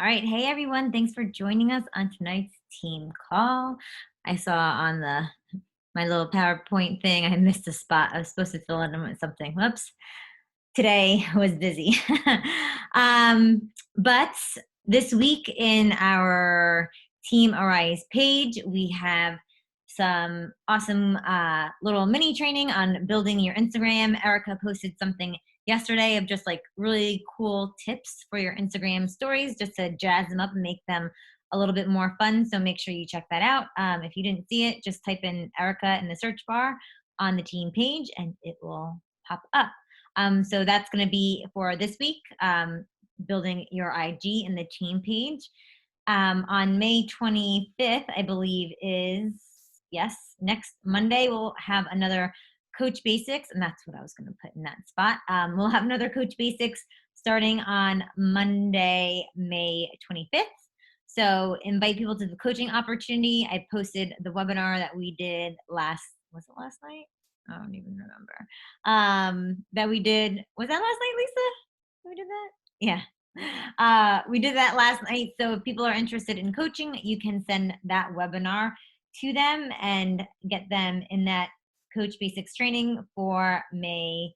All right. Hey, everyone. Thanks for joining us on tonight's team call. I saw on my little PowerPoint thing, I missed a spot. I was supposed to fill in with something. Whoops. Today was busy. But this week in our Team Arise page, we have some awesome little mini training on building your Instagram. Erica posted something yesterday of just like really cool tips for your Instagram stories, just to jazz them up and make them a little bit more fun. So make sure you check that out. If you didn't see it, just type in Erica in the search bar on the team page and it will pop up. So that's going to be for this week, building your IG in the team page. On May 25th, I believe is, yes, next Monday, we'll have another Coach Basics, and that's what I was going to put in that spot. We'll have another Coach Basics starting on Monday, May 25th. So invite people to the coaching opportunity. I posted the webinar that we did was it last night? I don't even remember. That we did, was that last night, Lisa? We did that? Yeah. We did that last night. So if people are interested in coaching, you can send that webinar to them and get them in that Coach Basics training for May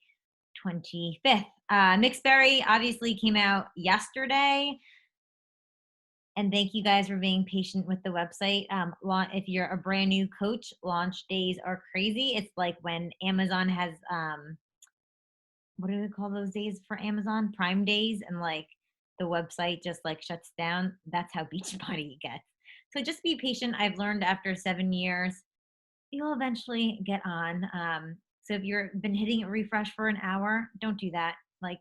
25th. Mixberry obviously came out yesterday. And thank you guys for being patient with the website. If you're a brand new coach, launch days are crazy. It's like when Amazon has, what do they call those days for Amazon? Prime days, and like the website just like shuts down. That's how Beachbody gets. So just be patient. I've learned after 7 years, you'll eventually get on. So if you've been hitting a refresh for an hour, don't do that. Like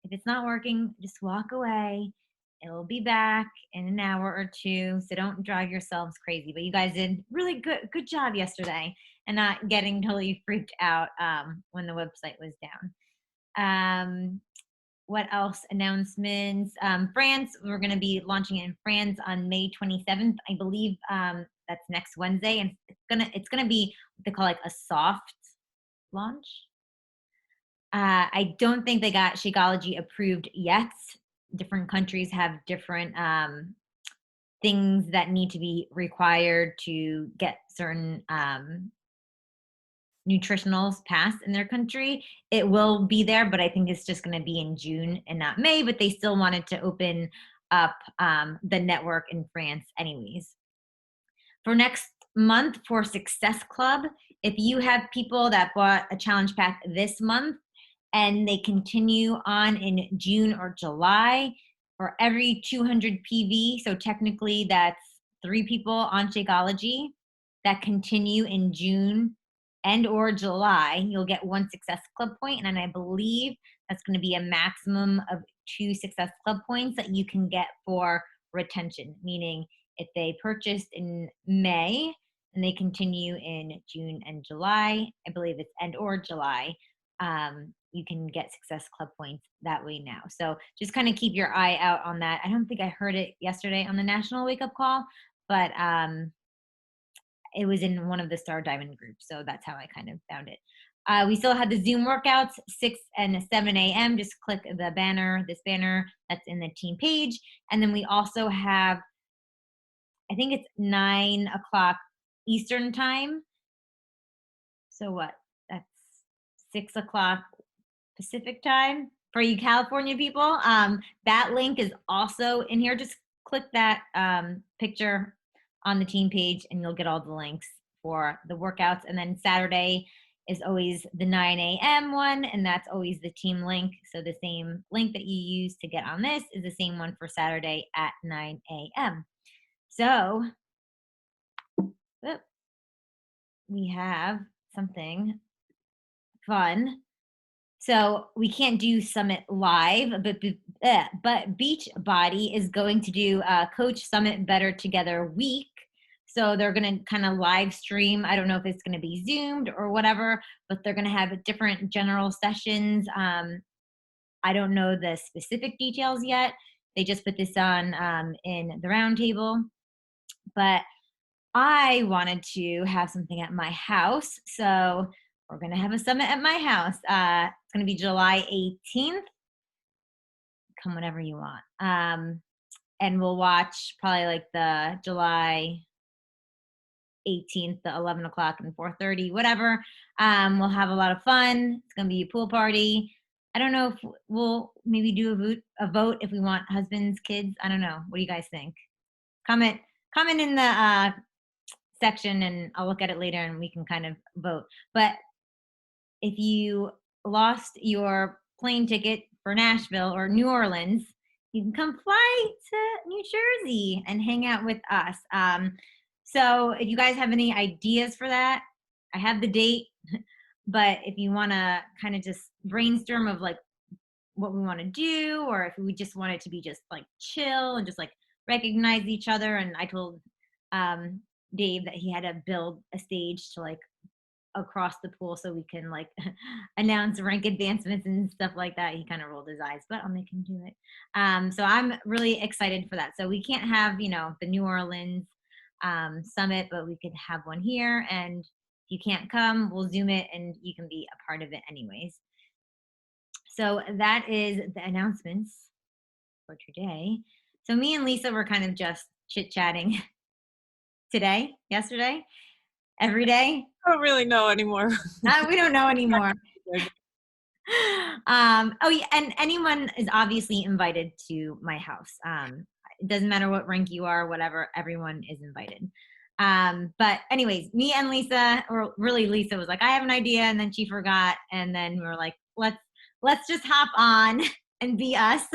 if it's not working, just walk away. It'll be back in an hour or two. So don't drive yourselves crazy. But you guys did really good job yesterday and not getting totally freaked out when the website was down. What else? Announcements. France, we're going to be launching it in France on May 27th. I believe that's next Wednesday. And it's gonna be what they call like a soft launch. I don't think they got Shakeology approved yet. Different countries have different things that need to be required to get certain nutritionals passed in their country. It will be there, but I think it's just going to be in June and not May, but they still wanted to open up the network in France anyways. For next month for Success Club, if you have people that bought a challenge pack this month and they continue on in June or July, for every 200 PV, so technically that's 3 people on Shakeology that continue in June and or July, you'll get 1 Success Club point, and I believe that's going to be a maximum of 2 Success Club points that you can get for retention, meaning if they purchased in May and they continue in June and July, I believe it's and or July, you can get Success Club points that way now. So just kind of keep your eye out on that. I don't think I heard it yesterday on the National Wake Up Call, but it was in one of the Star Diamond groups. So that's how I kind of found it. We still have the Zoom workouts, 6 and 7 a.m. Just click the banner, this banner that's in the team page. And then we also have, I think it's 9 o'clock Eastern time. So what? That's 6 o'clock Pacific time for you California people. That link is also in here. Just click that picture on the team page and you'll get all the links for the workouts. And then Saturday is always the 9 a.m. one, and that's always the team link. So the same link that you use to get on this is the same one for Saturday at 9 a.m. So we have something fun. So we can't do Summit live, but Beachbody is going to do a Coach Summit Better Together week. So they're going to kind of live stream. I don't know if it's going to be Zoomed or whatever, but they're going to have different general sessions. I don't know the specific details yet. They just put this on in the roundtable. But I wanted to have something at my house. So we're going to have a summit at my house. It's going to be July 18th. Come whenever you want. and we'll watch probably like the July 18th, the 11 o'clock and 4:30, whatever. We'll have a lot of fun. It's gonna be a pool party. I don't know if we'll maybe do a vote if we want husbands, kids. I don't know. What do you guys think? Comment comment in the section, and I'll look at it later, and we can kind of vote. But if you lost your plane ticket for Nashville or New Orleans, you can come fly to New Jersey and hang out with us. So if you guys have any ideas for that, I have the date, but if you want to kind of just brainstorm of like what we want to do, or if we just want it to be just like chill and just like recognize each other. And I told Dave that he had to build a stage to like across the pool so we can like announce rank advancements and stuff like that. He kind of rolled his eyes, but I'll make him do it. So I'm really excited for that. So we can't have, you know, the New Orleans summit, but we could have one here. And if you can't come, we'll Zoom it and you can be a part of it anyways. So that is the announcements for today. So me and Lisa were kind of just chit-chatting today, yesterday, every day. I don't really know anymore. We don't know anymore. Oh yeah, and anyone is obviously invited to my house. It doesn't matter what rank you are, whatever, everyone is invited. But anyways, me and Lisa, or really Lisa was like, I have an idea, and then she forgot, and then we were like, let's just hop on and be us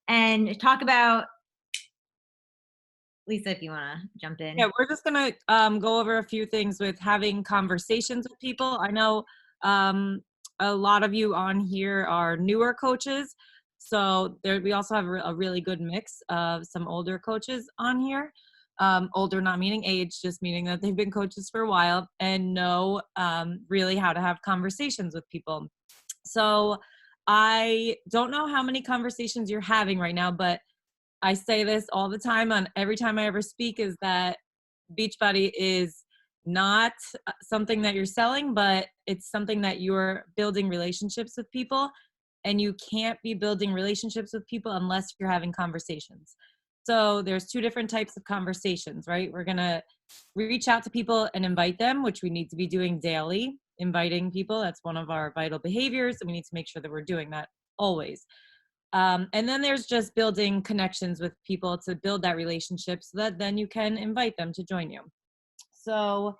and talk about. Lisa, if you want to jump in. Yeah, we're just gonna go over a few things with having conversations with people. I know a lot of you on here are newer coaches, so we also have a really good mix of some older coaches on here. Older not meaning age, just meaning that they've been coaches for a while and know really how to have conversations with people. So I don't know how many conversations you're having right now, but I say this all the time on every time I ever speak, is that Beachbody is not something that you're selling, but it's something that you're building relationships with people, and you can't be building relationships with people unless you're having conversations. So there's two different types of conversations, right? We're going to reach out to people and invite them, which we need to be doing daily. Inviting people, that's one of our vital behaviors, and we need to make sure that we're doing that always. And then there's just building connections with people to build that relationship so that then you can invite them to join you. So,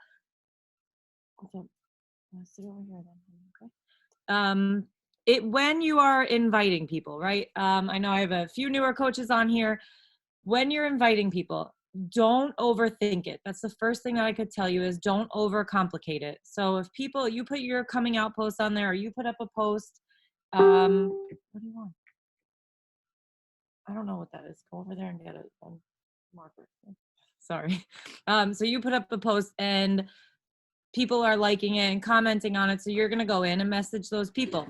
when you are inviting people, right? I know I have a few newer coaches on here. When you're inviting people, don't overthink it. That's the first thing that I could tell you, is don't overcomplicate it. So if you put your coming out post on there, or you put up a post, what do you want? I don't know what that is. Go over there and get a marker. Sorry. So you put up a post and people are liking it and commenting on it. So you're going to go in and message those people.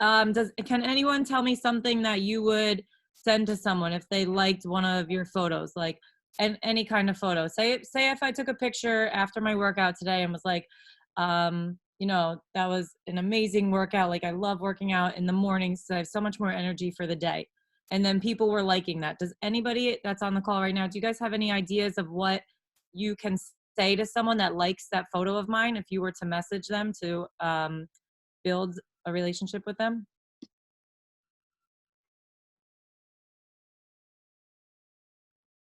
Can anyone tell me something that you would send to someone if they liked one of your photos, like any kind of photo? Say if I took a picture after my workout today and was like, you know, that was an amazing workout. Like, I love working out in the mornings, so I have so much more energy for the day. And then people were liking that. Does anybody that's on the call right now, do you guys have any ideas of what you can say to someone that likes that photo of mine if you were to message them to build a relationship with them?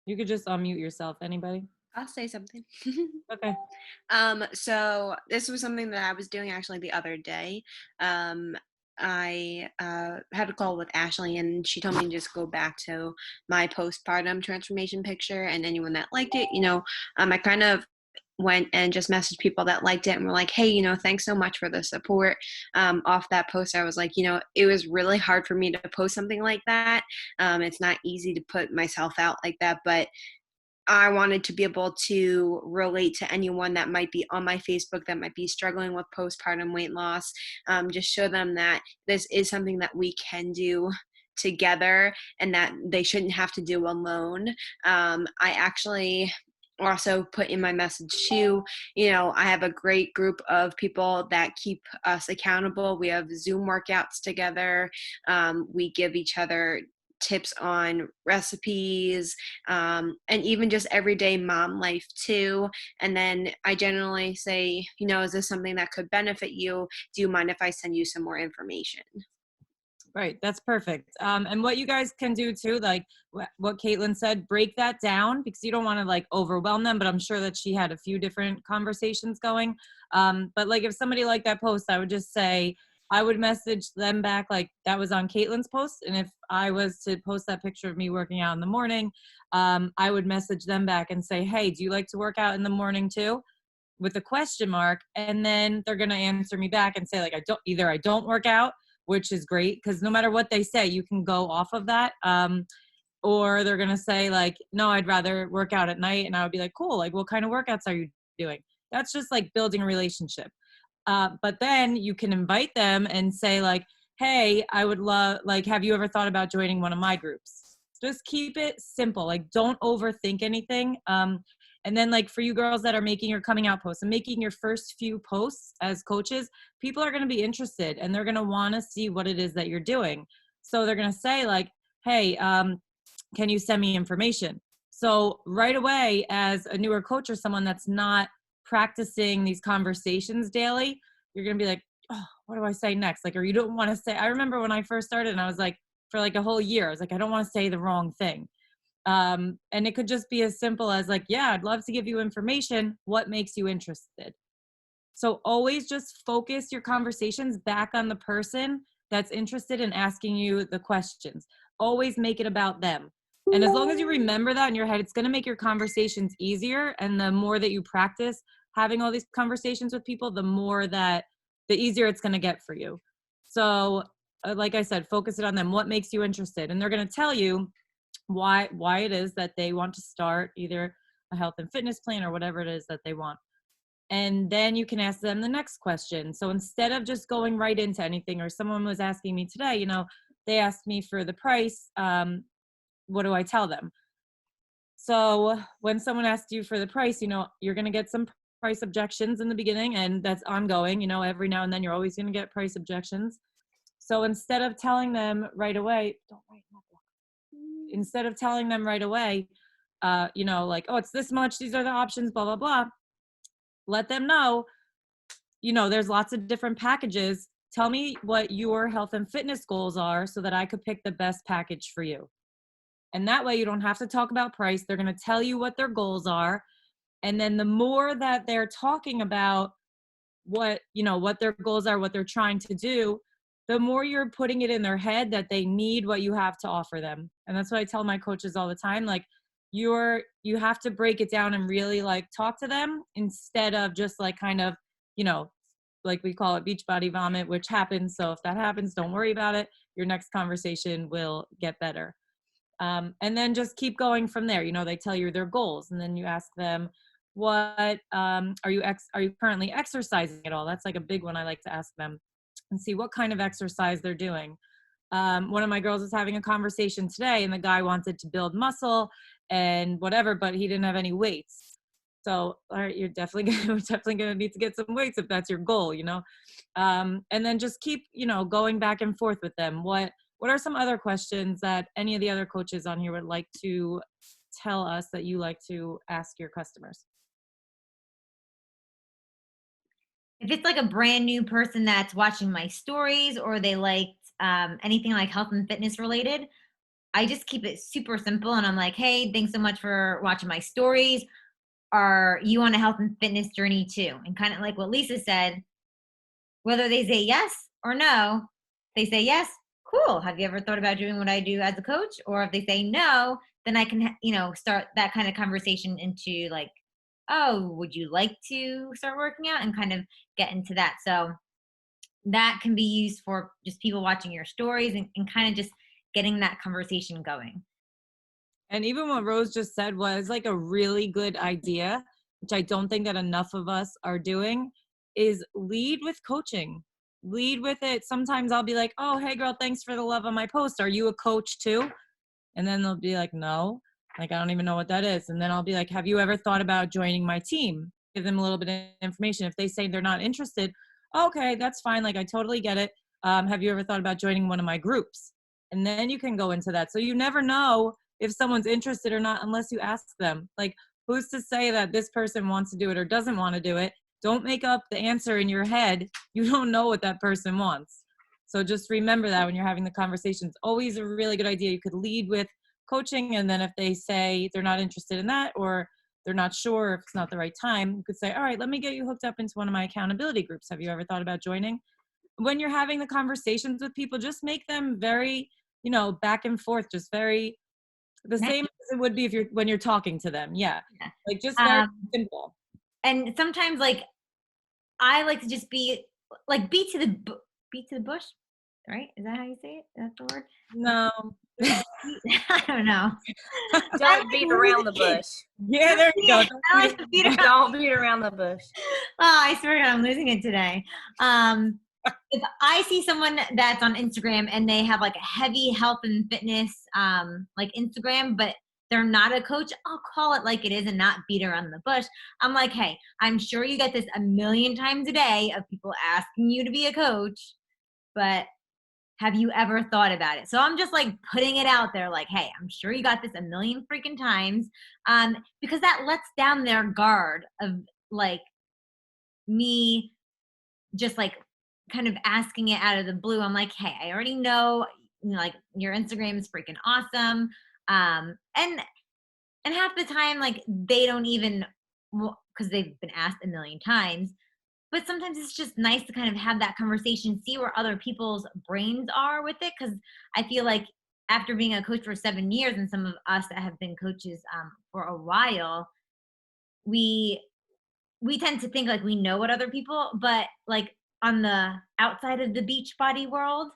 You could just unmute yourself. Anybody? I'll say something. Okay. So this was something that I was doing actually the other day. I had a call with Ashley, and she told me to just go back to my postpartum transformation picture, and anyone that liked it, you know, I kind of went and just messaged people that liked it and were like, hey, you know, thanks so much for the support. Off that post, I was like, you know, it was really hard for me to post something like that. It's not easy to put myself out like that, but I wanted to be able to relate to anyone that might be on my Facebook that might be struggling with postpartum weight loss. Just show them that this is something that we can do together and that they shouldn't have to do alone. I actually also put in my message too, you know, I have a great group of people that keep us accountable. We have Zoom workouts together. We give each other tips on recipes, and even just everyday mom life too. And then I generally say, is this something that could benefit you? Do you mind if I send you some more information? Right. That's perfect. And what you guys can do too, like what Caitlin said, break that down, because you don't want to like overwhelm them, but I'm sure that she had a few different conversations going. But like if somebody liked that post, I would just say, I would message them back like that was on Caitlin's post. And if I was to post that picture of me working out in the morning, I would message them back and say, hey, do you like to work out in the morning too? With a question mark. And then they're going to answer me back and say like, I don't work out, which is great, because no matter what they say, you can go off of that. Or they're going to say like, no, I'd rather work out at night. And I would be like, cool. Like, what kind of workouts are you doing? That's just like building a relationship. But then you can invite them and say like, hey, I would love, like, have you ever thought about joining one of my groups? Just keep it simple. Like, don't overthink anything. And then like for you girls that are making your coming out posts and making your first few posts as coaches, people are going to be interested and they're going to want to see what it is that you're doing. So they're going to say like, hey, can you send me information? So right away, as a newer coach or someone that's not practicing these conversations daily, you're going to be like, oh, what do I say next? Like, or you don't want to say, I remember when I first started and I was like, for like a whole year, I was like, I don't want to say the wrong thing. And it could just be as simple as like, yeah, I'd love to give you information. What makes you interested? So always just focus your conversations back on the person that's interested in asking you the questions. Always make it about them. And as long as you remember that in your head, it's going to make your conversations easier. And the more that you practice having all these conversations with people, the easier it's going to get for you. So like I said, focus it on them. What makes you interested? And they're going to tell you why it is that they want to start either a health and fitness plan or whatever it is that they want. And then you can ask them the next question. So instead of just going right into anything, or someone was asking me today, they asked me for the price. What do I tell them? So when someone asks you for the price, you're going to get some price objections in the beginning, and that's ongoing. Every now and then you're always going to get price objections. So instead of telling them right away, like, oh, it's this much, these are the options, blah, blah, blah. Let them know, there's lots of different packages. Tell me what your health and fitness goals are so that I could pick the best package for you. And that way you don't have to talk about price. They're going to tell you what their goals are. And then the more that they're talking about what their goals are, what they're trying to do, the more you're putting it in their head that they need what you have to offer them. And that's what I tell my coaches all the time. Like, you have to break it down and really like talk to them instead of just like kind of, like we call it beach body vomit, which happens. So if that happens, don't worry about it. Your next conversation will get better. And then just keep going from there. They tell you their goals, and then you ask them, what are you currently exercising at all? That's like a big one I like to ask them, and see what kind of exercise they're doing. One of my girls was having a conversation today, and the guy wanted to build muscle and whatever, but he didn't have any weights. So, all right, you're definitely gonna need to get some weights if that's your goal, and then just keep, going back and forth with them. What are some other questions that any of the other coaches on here would like to tell us that you like to ask your customers? If it's like a brand new person that's watching my stories, or they liked anything like health and fitness related, I just keep it super simple. And I'm like, hey, thanks so much for watching my stories. Are you on a health and fitness journey too? And kind of like what Lisa said, whether they say yes or no, they say yes, cool. Have you ever thought about doing what I do as a coach? Or if they say no, then I can, start that kind of conversation into like, oh, would you like to start working out, and kind of get into that. So that can be used for just people watching your stories, and kind of just getting that conversation going. And even what Rose just said was like a really good idea, which I don't think that enough of us are doing, is lead with coaching. Lead with it. Sometimes I'll be like, oh, hey girl, thanks for the love on my post. Are you a coach too? And then they'll be like, no, like, I don't even know what that is. And then I'll be like, have you ever thought about joining my team? Give them a little bit of information. If they say they're not interested, okay, that's fine. Like, I totally get it. Have you ever thought about joining one of my groups? and then you can go into that. So you never know if someone's interested or not unless you ask them. Like, who's to say that this person wants to do it or doesn't want to do it? Don't make up the answer in your head. You don't know what that person wants. So just remember that when you're having the conversations. Always a really good idea. You could lead with coaching, and then if they say they're not interested in that, or they're not sure if it's not the right time, you could say, all right, let me get you hooked up into one of my accountability groups. Have you ever thought about joining? When you're having the conversations with people, just make them very, back and forth, just very the same as it would be when you're talking to them. Yeah. Like just very simple. And sometimes like I like to just be like beat to the bush, right? Is that how you say it? That's the word? No. I don't know. Don't beat around the bush. Yeah, there you go. Don't beat around the bush. Oh, I swear to God, I'm losing it today. If I see someone that's on Instagram and they have like a heavy health and fitness like Instagram, but they're not a coach, I'll call it like it is and not beat around the bush. I'm like, hey, I'm sure you get this a million times a day of people asking you to be a coach, but have you ever thought about it? So I'm just like putting it out there like, hey, I'm sure you got this a million freaking times, because that lets down their guard of like me just like kind of asking it out of the blue. I'm like, hey, I already know, like your Instagram is freaking awesome. And half the time, like they don't even, because they've been asked a million times, but sometimes it's just nice to kind of have that conversation, see where other people's brains are with it. Because I feel like after being a coach for 7 years, and some of us that have been coaches for a while, we tend to think like we know what other people, but like on the outside of the beach body world,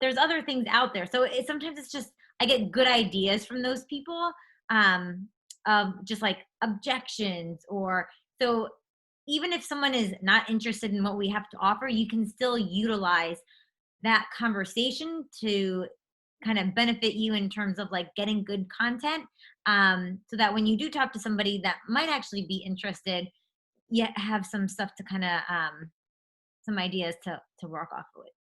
there's other things out there. So sometimes it's just, I get good ideas from those people of just like objections, or so even if someone is not interested in what we have to offer, you can still utilize that conversation to kind of benefit you in terms of like getting good content, so that when you do talk to somebody that might actually be interested, yet have some stuff to kind of some ideas to work off of it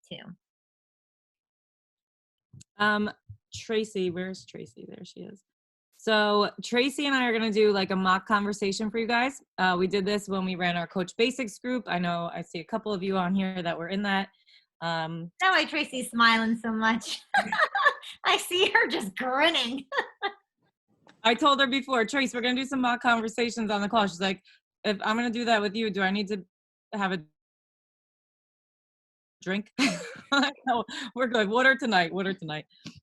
too. Tracy, where's Tracy? There she is. So Tracy and I are going to do like a mock conversation for you guys. We did this when we ran our Coach Basics group. I know I see a couple of you on here that were in that. That's why Tracy's smiling so much. I see her just grinning. I told her before, Trace, we're going to do some mock conversations on the call. She's like, if I'm going to do that with you, do I need to have a drink? No, we're good. Water tonight.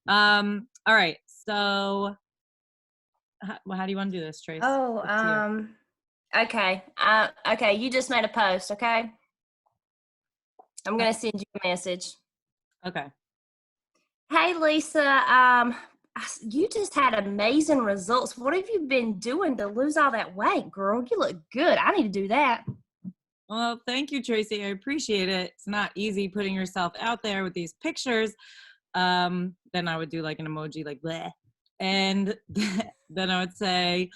All right. So how do you want to do this, Trace? Oh, okay. Okay, you just made a post, okay? I'm going to send you a message. Okay. Hey, Lisa, you just had amazing results. What have you been doing to lose all that weight, girl? You look good. I need to do that. Well, thank you, Tracy. I appreciate it. It's not easy putting yourself out there with these pictures. Then I would do like an emoji like bleh. And then I would say,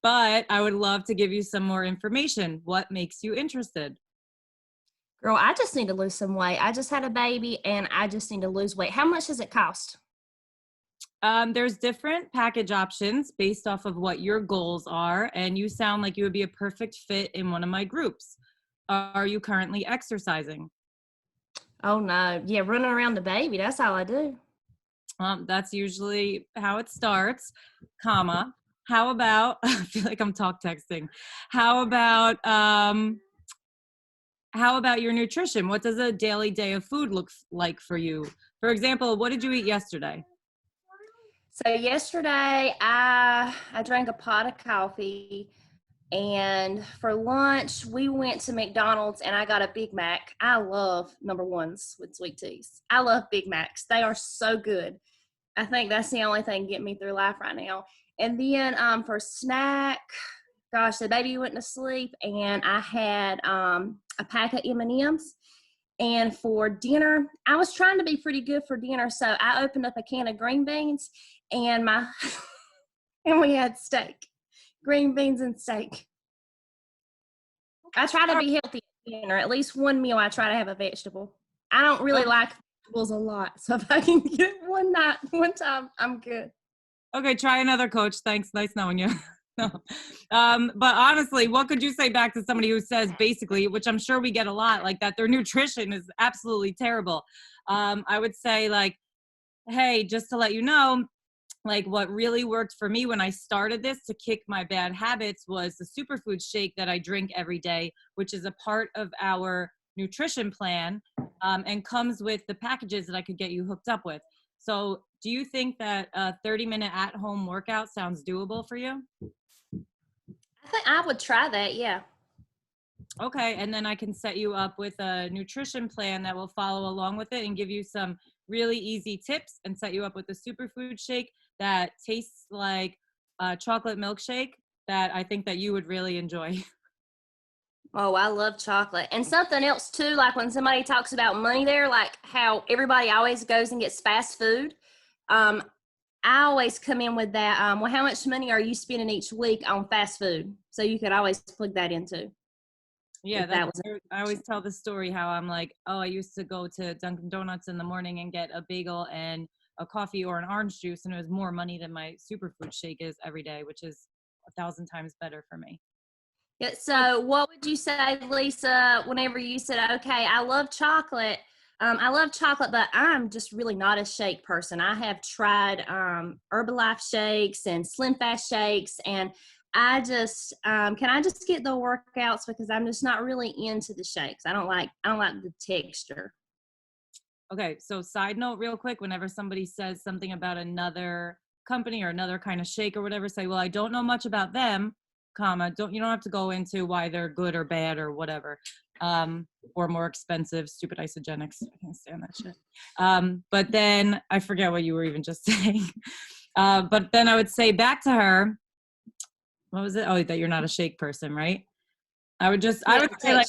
but I would love to give you some more information. What makes you interested? Girl, I just need to lose some weight. I just had a baby and I just need to lose weight. How much does it cost? There's different package options based off of what your goals are. And you sound like you would be a perfect fit in one of my groups. Are you currently exercising? Oh, no. Yeah, running around the baby. That's all I do. That's usually how it starts, comma. How about, I feel like I'm talk texting. How about your nutrition? What does a daily day of food look like for you? For example, what did you eat yesterday? So yesterday I drank a pot of coffee, and for lunch we went to McDonald's and I got a Big Mac. I love number ones with sweet teas. I love Big Macs. They are so good. I think that's the only thing getting me through life right now. And then for snack, gosh, the baby went to sleep and I had a pack of M&Ms. And for dinner, I was trying to be pretty good for dinner, so I opened up a can of green beans and and we had steak, green beans and steak. I try to be healthy at dinner. At least one meal I try to have a vegetable. I don't really like vegetables a lot. So if I can get one time, I'm good. Okay, try another, coach. Thanks. Nice knowing you. No. But honestly, what could you say back to somebody who says basically, which I'm sure we get a lot, like that their nutrition is absolutely terrible? I would say like, hey, just to let you know, like what really worked for me when I started this to kick my bad habits was the superfood shake that I drink every day, which is a part of our nutrition plan, and comes with the packages that I could get you hooked up with. So do you think that a 30-minute at-home workout sounds doable for you? I think I would try that. Yeah. Okay, and then I can set you up with a nutrition plan that will follow along with it and give you some really easy tips and set you up with a superfood shake that tastes like a chocolate milkshake that I think that you would really enjoy. Oh, I love chocolate. And something else too, like when somebody talks about money there, like how everybody always goes and gets fast food. I always come in with that. Well, how much money are you spending each week on fast food? So you could always plug that into. Yeah, I always tell the story how I'm like, oh, I used to go to Dunkin' Donuts in the morning and get a bagel and a coffee or an orange juice, and it was more money than my superfood shake is every day, which is 1,000 times better for me. Yeah, so what would you say, Lisa, whenever you said, okay, I love chocolate, but I'm just really not a shake person. I have tried Herbalife shakes and Slim Fast shakes, and I just can I just get the workouts because I'm just not really into the shakes. I don't like the texture. Okay, so side note real quick, whenever somebody says something about another company or another kind of shake or whatever, say, well, I don't know much about them, comma, you don't have to go into why they're good or bad or whatever, or more expensive, stupid isogenics. I can't stand that shit. But then I forget what you were even just saying. But then I would say back to her, what was it? Oh, that you're not a shake person, right? I would say like,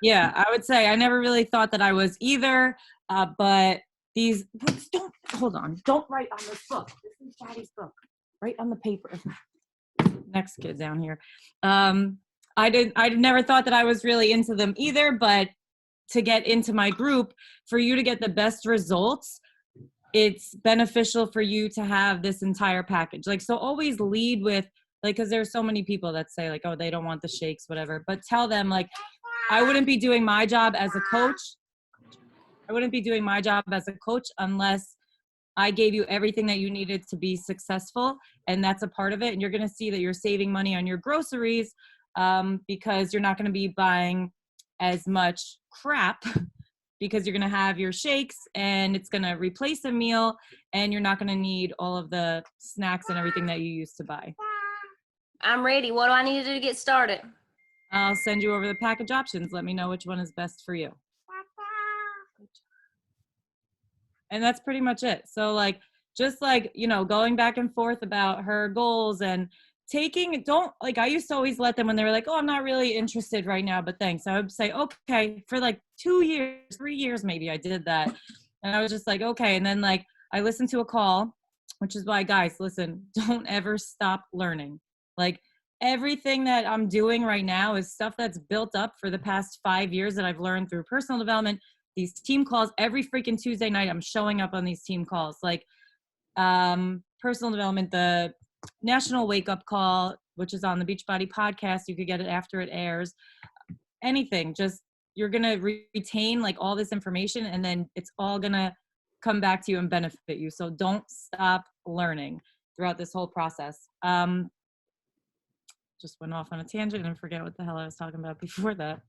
yeah, I would say I never really thought that I was either, but don't write on this book. This is Daddy's book. Write on the paper. Next kid down here. I never thought that I was really into them either, but to get into my group, for you to get the best results, it's beneficial for you to have this entire package. Like, so always lead with, like, because there's so many people that say like, oh, they don't want the shakes, whatever, but tell them like, I wouldn't be doing my job as a coach. I wouldn't be doing my job as a coach unless I gave you everything that you needed to be successful. And that's a part of it. And you're going to see that you're saving money on your groceries, because you're not going to be buying as much crap because you're going to have your shakes and it's going to replace a meal, and you're not going to need all of the snacks and everything that you used to buy. I'm ready. What do I need to do to get started? I'll send you over the package options. Let me know which one is best for you. And that's pretty much it. So like, just like, you know, going back and forth about her goals and I used to always let them when they were like, oh, I'm not really interested right now, but thanks. I would say, okay, for like 2 years, 3 years, maybe I did that. And I was just like, okay. And then like, I listened to a call, which is why, guys, listen, don't ever stop learning. Like, everything that I'm doing right now is stuff that's built up for the past 5 years that I've learned through personal development. These team calls, every freaking Tuesday night, I'm showing up on these team calls. Like, personal development, the National Wake Up Call, which is on the Beachbody podcast. You could get it after it airs. Anything, just you're going to retain like all this information, and then it's all going to come back to you and benefit you. So don't stop learning throughout this whole process. Just went off on a tangent and forget what the hell I was talking about before that.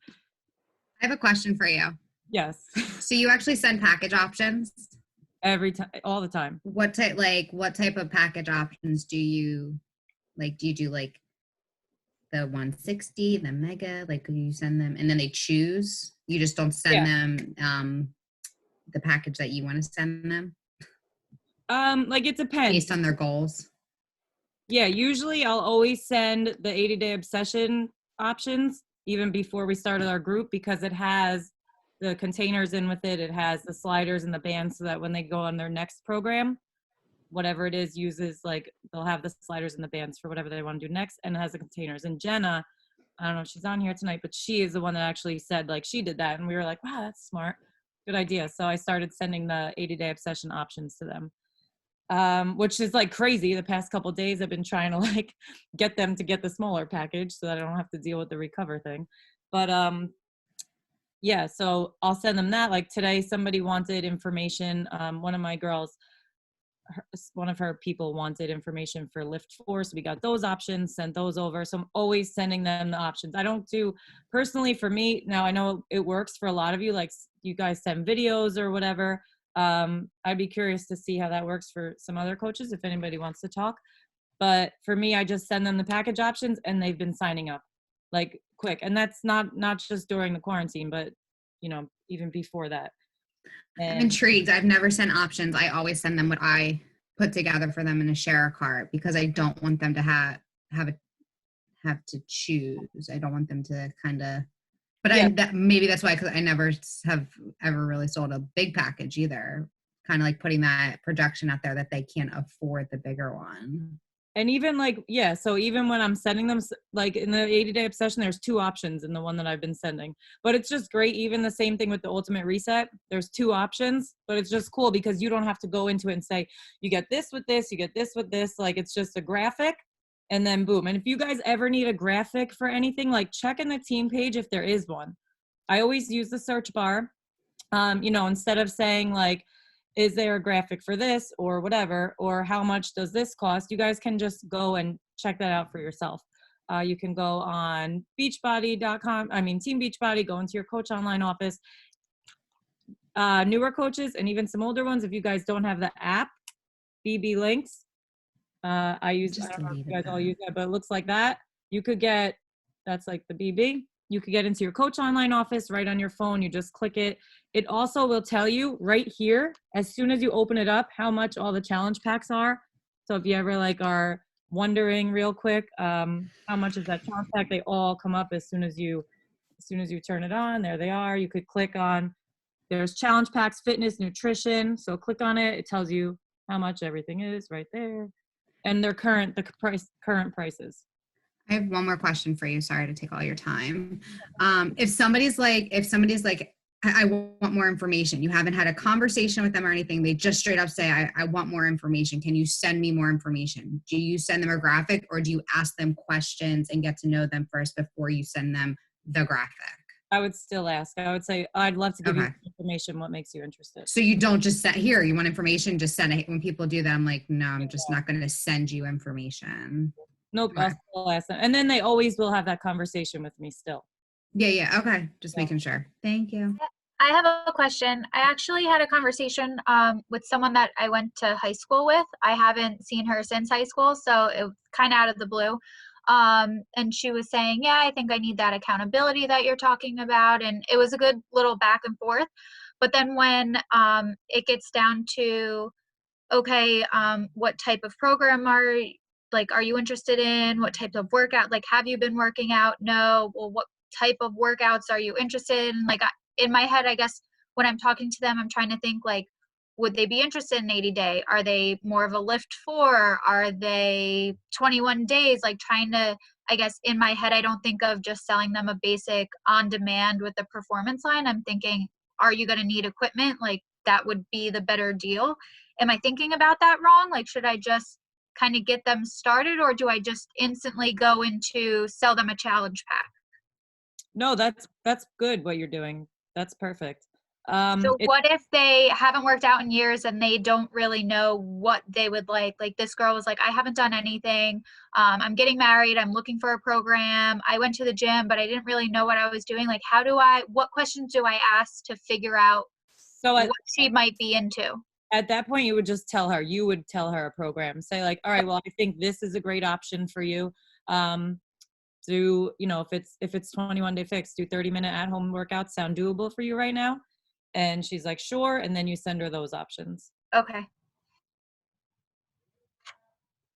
I have a question for you. Yes. So you actually send package options? Every time, all the time. What type of package options do you like? Do you do like the 160, the mega? Like, do you send them and then they choose? You just don't send them the package that you want to send them? Like, it depends. Based on their goals? Yeah, usually I'll always send the 80-day obsession options even before we started our group, because it has the containers in with it. It has the sliders and the bands, so that when they go on their next program, whatever it is, uses, like, they'll have the sliders and the bands for whatever they want to do next, and it has the containers. And Jenna, I don't know if she's on here tonight, but she is the one that actually said, like, she did that, and we were like, wow, that's smart. Good idea. So I started sending the 80-day obsession options to them, which is like crazy. The past couple of days I've been trying to like get them to get the smaller package so that I don't have to deal with the recover thing. But yeah, so I'll send them that. Like today, somebody wanted information. One of my girls, one of her people wanted information for lift 4, so we got those options, sent those over. So I'm always sending them the options. I don't do personally for me. Now I know it works for a lot of you, like you guys send videos or whatever. I'd be curious to see how that works for some other coaches if anybody wants to talk. But for me, I just send them the package options and they've been signing up like quick. And that's not just during the quarantine, but you know, even before that. I'm intrigued. I've never sent options. I always send them what I put together for them in a share cart because I don't want them to have to choose. I don't want them to kind of, but yeah. maybe that's why, because I never have ever really sold a big package either. Kind of like putting that projection out there that they can't afford the bigger one. And even like, yeah, so even when I'm sending them, like in the 80-day obsession, there's 2 options in the one that I've been sending. But it's just great. Even the same thing with the ultimate reset, there's 2 options, but it's just cool because you don't have to go into it and say, you get this with this, you get this with this. Like it's just a graphic and then boom. And if you guys ever need a graphic for anything, like check in the team page if there is one. I always use the search bar, you know, instead of saying like, is there a graphic for this or whatever, or how much does this cost? You guys can just go and check that out for yourself. You can go on beachbody.com, Team Beachbody, go into your coach online office. Newer coaches and even some older ones, if you guys don't have the app, BB Links, I don't know if you guys all use that, but it looks like that. You could get, that's like the BB. You could get into your coach online office right on your phone. You just click it. It also will tell you right here, as soon as you open it up, how much all the challenge packs are. So if you ever like are wondering real quick, how much is that challenge pack, they all come up as soon as you turn it on. There they are. You could click on, there's challenge packs, fitness, nutrition. So click on it. It tells you how much everything is right there. And their current prices. I have one more question for you. Sorry to take all your time. If somebody's like, I want more information. You haven't had a conversation with them or anything. They just straight up say, I want more information. Can you send me more information? Do you send them a graphic or do you ask them questions and get to know them first before you send them the graphic? I would still ask. I would say, I'd love to give you information. What makes you interested? So you don't just set here, you want information, just send it. When people do that, I'm like, no, I'm just not going to send you information. Nope, okay. I'll still ask them. And then they always will have that conversation with me still. Yeah. Okay. Just making sure. Thank you. I have a question. I actually had a conversation with someone that I went to high school with. I haven't seen her since high school, so it was kind of out of the blue. And she was saying, yeah, I think I need that accountability that you're talking about. And it was a good little back and forth. But then when it gets down to, okay, what type of program are you interested in? What type of workout? Like, have you been working out? No. Well, what type of workouts are you interested in? Like, in my head, I guess when I'm talking to them, I'm trying to think like, would they be interested in 80 day? Are they more of a lift 4? Are they 21 days? Like trying to, I guess in my head, I don't think of just selling them a basic on demand with the performance line. I'm thinking, are you going to need equipment? Like that would be the better deal. Am I thinking about that wrong? Like, should I just kind of get them started or do I just instantly go into sell them a challenge pack? No, that's good what you're doing. That's perfect. So what if they haven't worked out in years and they don't really know what they would like? Like this girl was like, I haven't done anything. I'm getting married. I'm looking for a program. I went to the gym, but I didn't really know what I was doing. Like, what questions do I ask to figure out what she might be into? At that point, you would just tell her, a program. Say like, all right, well, I think this is a great option for you. Do, if it's 21 day fix, do 30-minute at home workouts sound doable for you right now? And she's like, sure. And then you send her those options. Okay.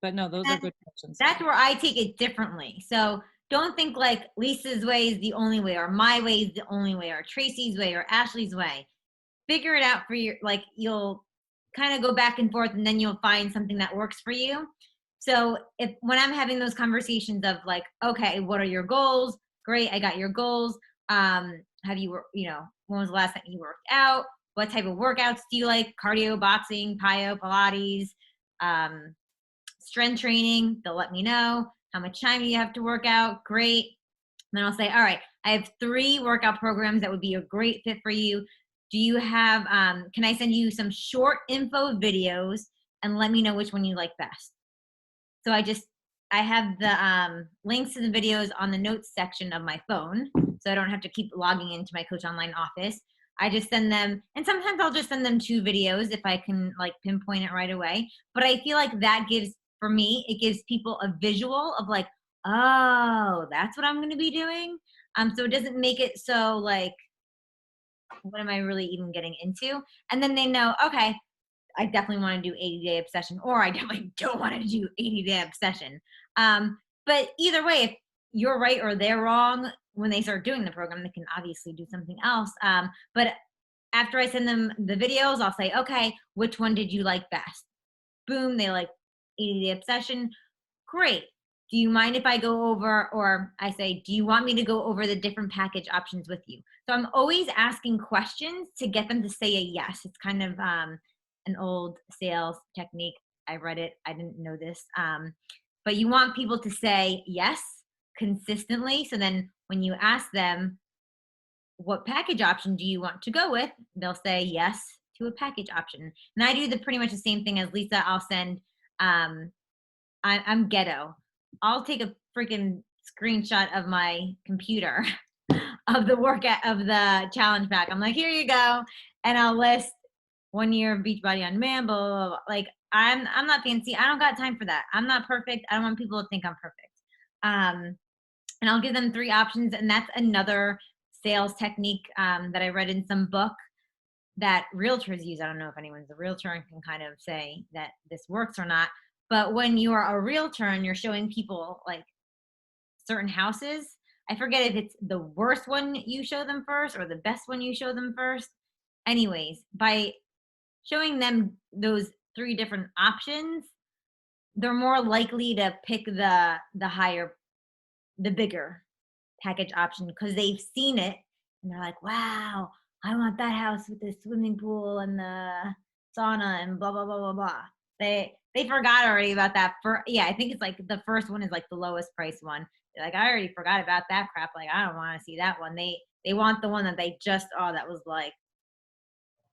But no, those are good questions. That's where I take it differently. So don't think like Lisa's way is the only way, or my way is the only way, or Tracy's way, or Ashley's way. Figure it out for your, like, you'll kind of go back and forth and then you'll find something that works for you. So when I'm having those conversations of like, okay, what are your goals? Great, I got your goals. have you, when was the last time you worked out? What type of workouts do you like? Cardio, boxing, plyo, Pilates, strength training. They'll let me know. How much time do you have to work out? Great. And then I'll say, all right, I have 3 workout programs that would be a great fit for you. Do you have, can I send you some short info videos and let me know which one you like best? So I have the links to the videos on the notes section of my phone, so I don't have to keep logging into my Coach Online office. I just send them, and sometimes I'll just send them 2 videos if I can like pinpoint it right away. But I feel like that gives, for me, it gives people a visual of like, oh, that's what I'm going to be doing. So it doesn't make it so like, what am I really even getting into? And then they know, okay, I definitely want to do 80-day obsession, or I definitely don't want to do 80-day obsession. But either way, if you're right or they're wrong, when they start doing the program, they can obviously do something else. But after I send them the videos, I'll say, okay, which one did you like best? Boom, they like 80-day obsession. Great. Do you mind if I go over, or I say, do you want me to go over the different package options with you? So I'm always asking questions to get them to say a yes. It's kind of an old sales technique. I read it. I didn't know this. But you want people to say yes consistently. So then when you ask them, what package option do you want to go with? They'll say yes to a package option. And I do pretty much the same thing as Lisa. I'll send, I'm ghetto. I'll take a freaking screenshot of my computer of the workout of the challenge pack. I'm like, here you go. And I'll list 1 year of Beachbody on Man, blah, blah, blah. Like, I'm not fancy. I don't got time for that. I'm not perfect. I don't want people to think I'm perfect. And I'll give them 3 options. And that's another sales technique that I read in some book that realtors use. I don't know if anyone's a realtor and can kind of say that this works or not. But when you are a realtor and you're showing people like certain houses, I forget if it's the worst one you show them first or the best one you show them first. Anyways, by showing them those 3 different options, they're more likely to pick the bigger package option because they've seen it and they're like, wow, I want that house with the swimming pool and the sauna and blah, blah, blah, blah, blah. They forgot already about that. I think it's like the first one is like the lowest price one. They're like, I already forgot about that crap. Like, I don't want to see that one. They want the one that they just, that was like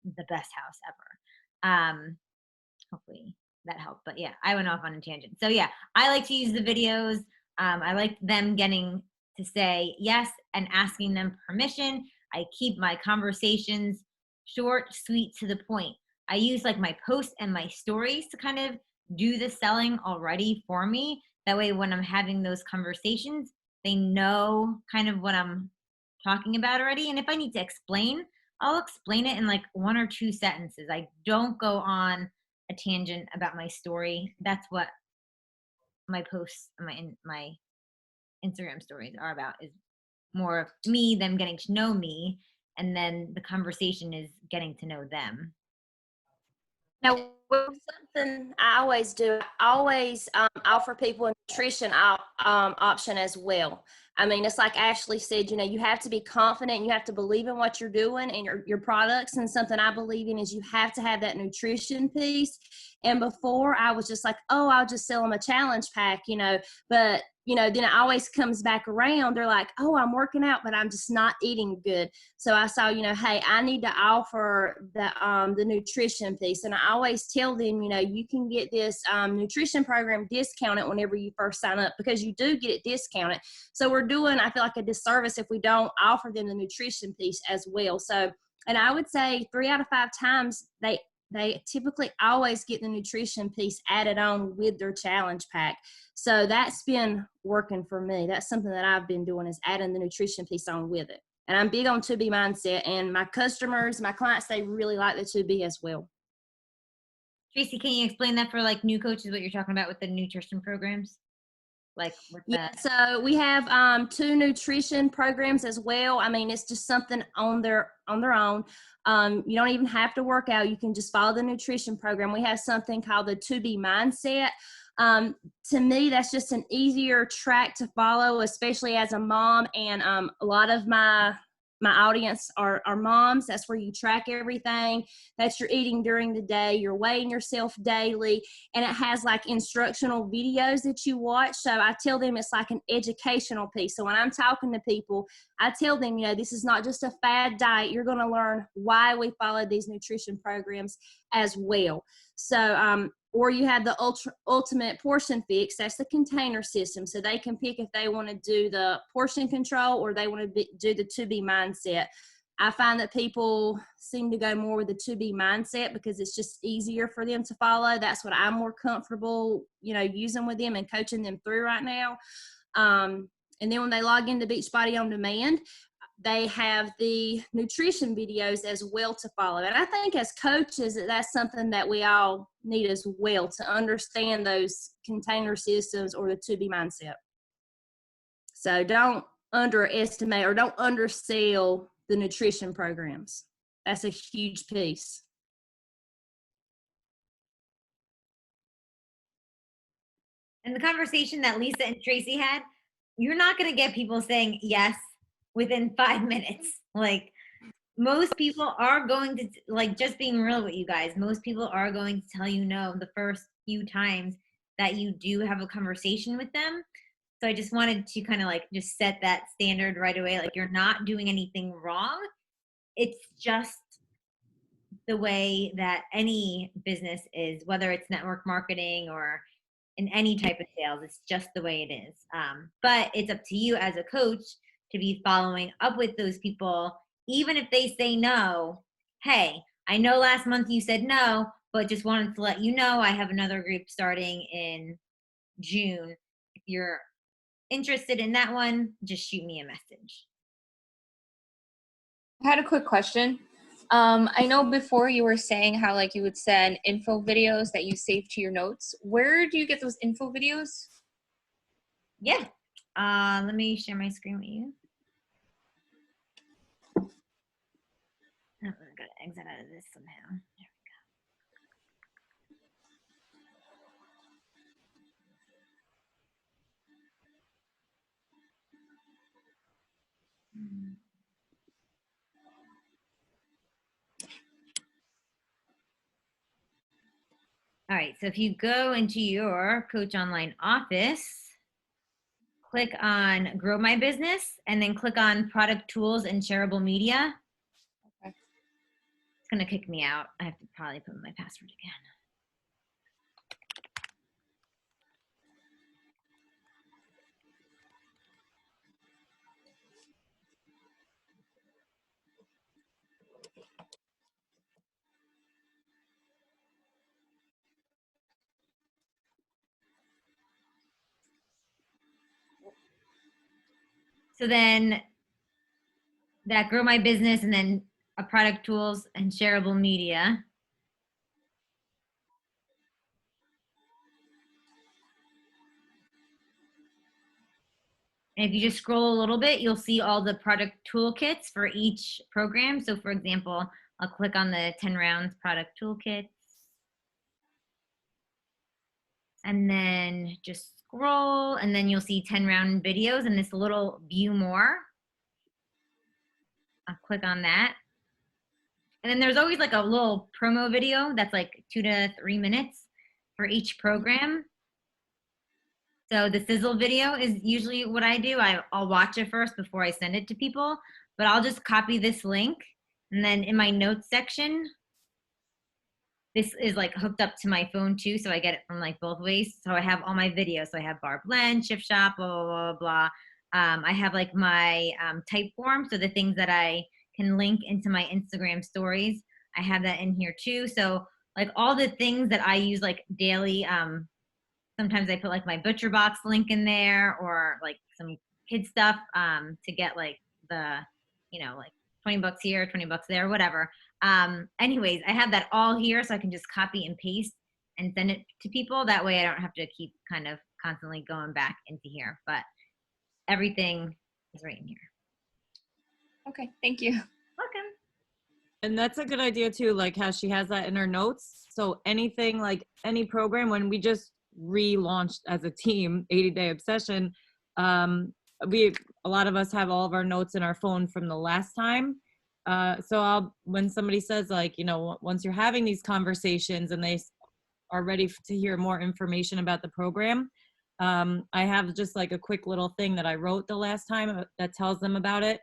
the best house ever. Hopefully that helped. But yeah, I went off on a tangent. So yeah, I like to use the videos. I like them getting to say yes and asking them permission. I keep my conversations short, sweet, to the point. I use like my posts and my stories to kind of do the selling already for me. That way when I'm having those conversations, they know kind of what I'm talking about already. And if I need to explain, I'll explain it in like 1 or 2 sentences. I don't go on a tangent about my story. That's what my posts, my Instagram stories are about, is more of me, them getting to know me, and then the conversation is getting to know them. Now, something I always do, I always offer people a nutrition option as well. I mean, it's like Ashley said, you have to be confident. You have to believe in what you're doing and your products. And something I believe in is you have to have that nutrition piece. And before I was just like, oh, I'll just sell them a challenge pack, but then it always comes back around. They're like, oh, I'm working out, but I'm just not eating good. So I saw, hey, I need to offer the nutrition piece. And I always tell them, you can get this nutrition program discounted whenever you first sign up, because you do get it discounted. So we're doing, I feel like, a disservice if we don't offer them the nutrition piece as well. So, and I would say 3 out of 5 times they typically always get the nutrition piece added on with their challenge pack. So that's been working for me. That's something that I've been doing, is adding the nutrition piece on with it. And I'm big on 2B mindset, and my customers, my clients, they really like the 2B as well. Tracy, can you explain that for like new coaches, what you're talking about with the nutrition programs? So we have 2 nutrition programs as well. I mean, it's just something on their own. You don't even have to work out. You can just follow the nutrition program. We have something called the 2B mindset. To me, that's just an easier track to follow, especially as a mom. And a lot of my my audience are moms. That's where you track everything that you're eating during the day. You're weighing yourself daily, and it has like instructional videos that you watch. So I tell them it's like an educational piece. So when I'm talking to people, I tell them, you know, this is not just a fad diet. You're going to learn why we follow these nutrition programs as well. So, or you have the ultimate portion fix. That's the container system. So they can pick if they want to do the portion control or they want to do the to be mindset. I find that people seem to go more with the to be mindset because it's just easier for them to follow. That's what I'm more comfortable, you know, using with them and coaching them through right now. And then when they log into Beachbody On Demand, they have the nutrition videos as well to follow. And I think as coaches, that's something that we all need as well, to understand those container systems or the to be mindset. So don't underestimate or don't undersell the nutrition programs. That's a huge piece. And the conversation that Lisa and Tracy had, you're not going to get people saying yes within 5 minutes. Like, most people are going to, like, just being real with you guys, most people are going to tell you no the first few times that you do have a conversation with them. So I just wanted to kind of like just set that standard right away. Like, you're not doing anything wrong. It's just the way that any business is, whether it's network marketing or in any type of sales. It's just the way it is. But it's up to you as a coach to be following up with those people, even if they say no. Hey, I know last month you said no, but just wanted to let you know I have another group starting in June. If you're interested in that one, just shoot me a message. I had a quick question. I know before you were saying how like you would send info videos that you save to your notes. Where do you get those info videos? Yeah. Let me share my screen with you. Oh, I gotta exit out of this somehow. There we go. All right, so if you go into your Coach Online office, click on Grow My Business, and then click on Product Tools and Shareable Media. Okay. It's gonna kick me out. I have to probably put in my password again. So then that Grow My Business and then a Product Tools and Shareable Media. And if you just scroll a little bit, you'll see all the product toolkits for each program. So for example, I'll click on the 10 rounds product toolkits. And then just scroll, and then you'll see 10 round videos and this little view more. I'll click on that. And then there's always like a little promo video that's like 2 to 3 minutes for each program. So the sizzle video is usually what I do. I'll watch it first before I send it to people, but I'll just copy this link. And then in my notes section, this is like hooked up to my phone too. So I get it from like both ways. So I have all my videos. So I have Bar Blend, Shift Shop, blah, blah, blah, blah. I have like my type form. So the things that I can link into my Instagram stories, I have that in here too. So like all the things that I use like daily, sometimes I put like my Butcher Box link in there or like some kid stuff to get like the, you know, like 20 bucks here, 20 bucks there, whatever. Anyways, I have that all here so I can just copy and paste and send it to people. That way I don't have to keep kind of constantly going back into here, but everything is right in here. Okay, thank you. Welcome. And that's a good idea too, like how she has that in her notes. So anything, like any program, when we just relaunched as a team 80 Day Obsession, a lot of us have all of our notes in our phone from the last time. So when somebody says like, you know, once you're having these conversations and they are ready to hear more information about the program, I have just like a quick little thing that I wrote the last time that tells them about it.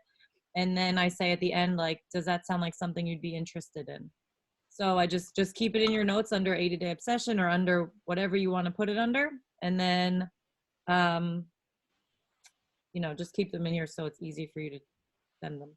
And then I say at the end, like, does that sound like something you'd be interested in? So I just keep it in your notes under 80-day obsession or under whatever you want to put it under. And then, you know, just keep them in here so it's easy for you to send them.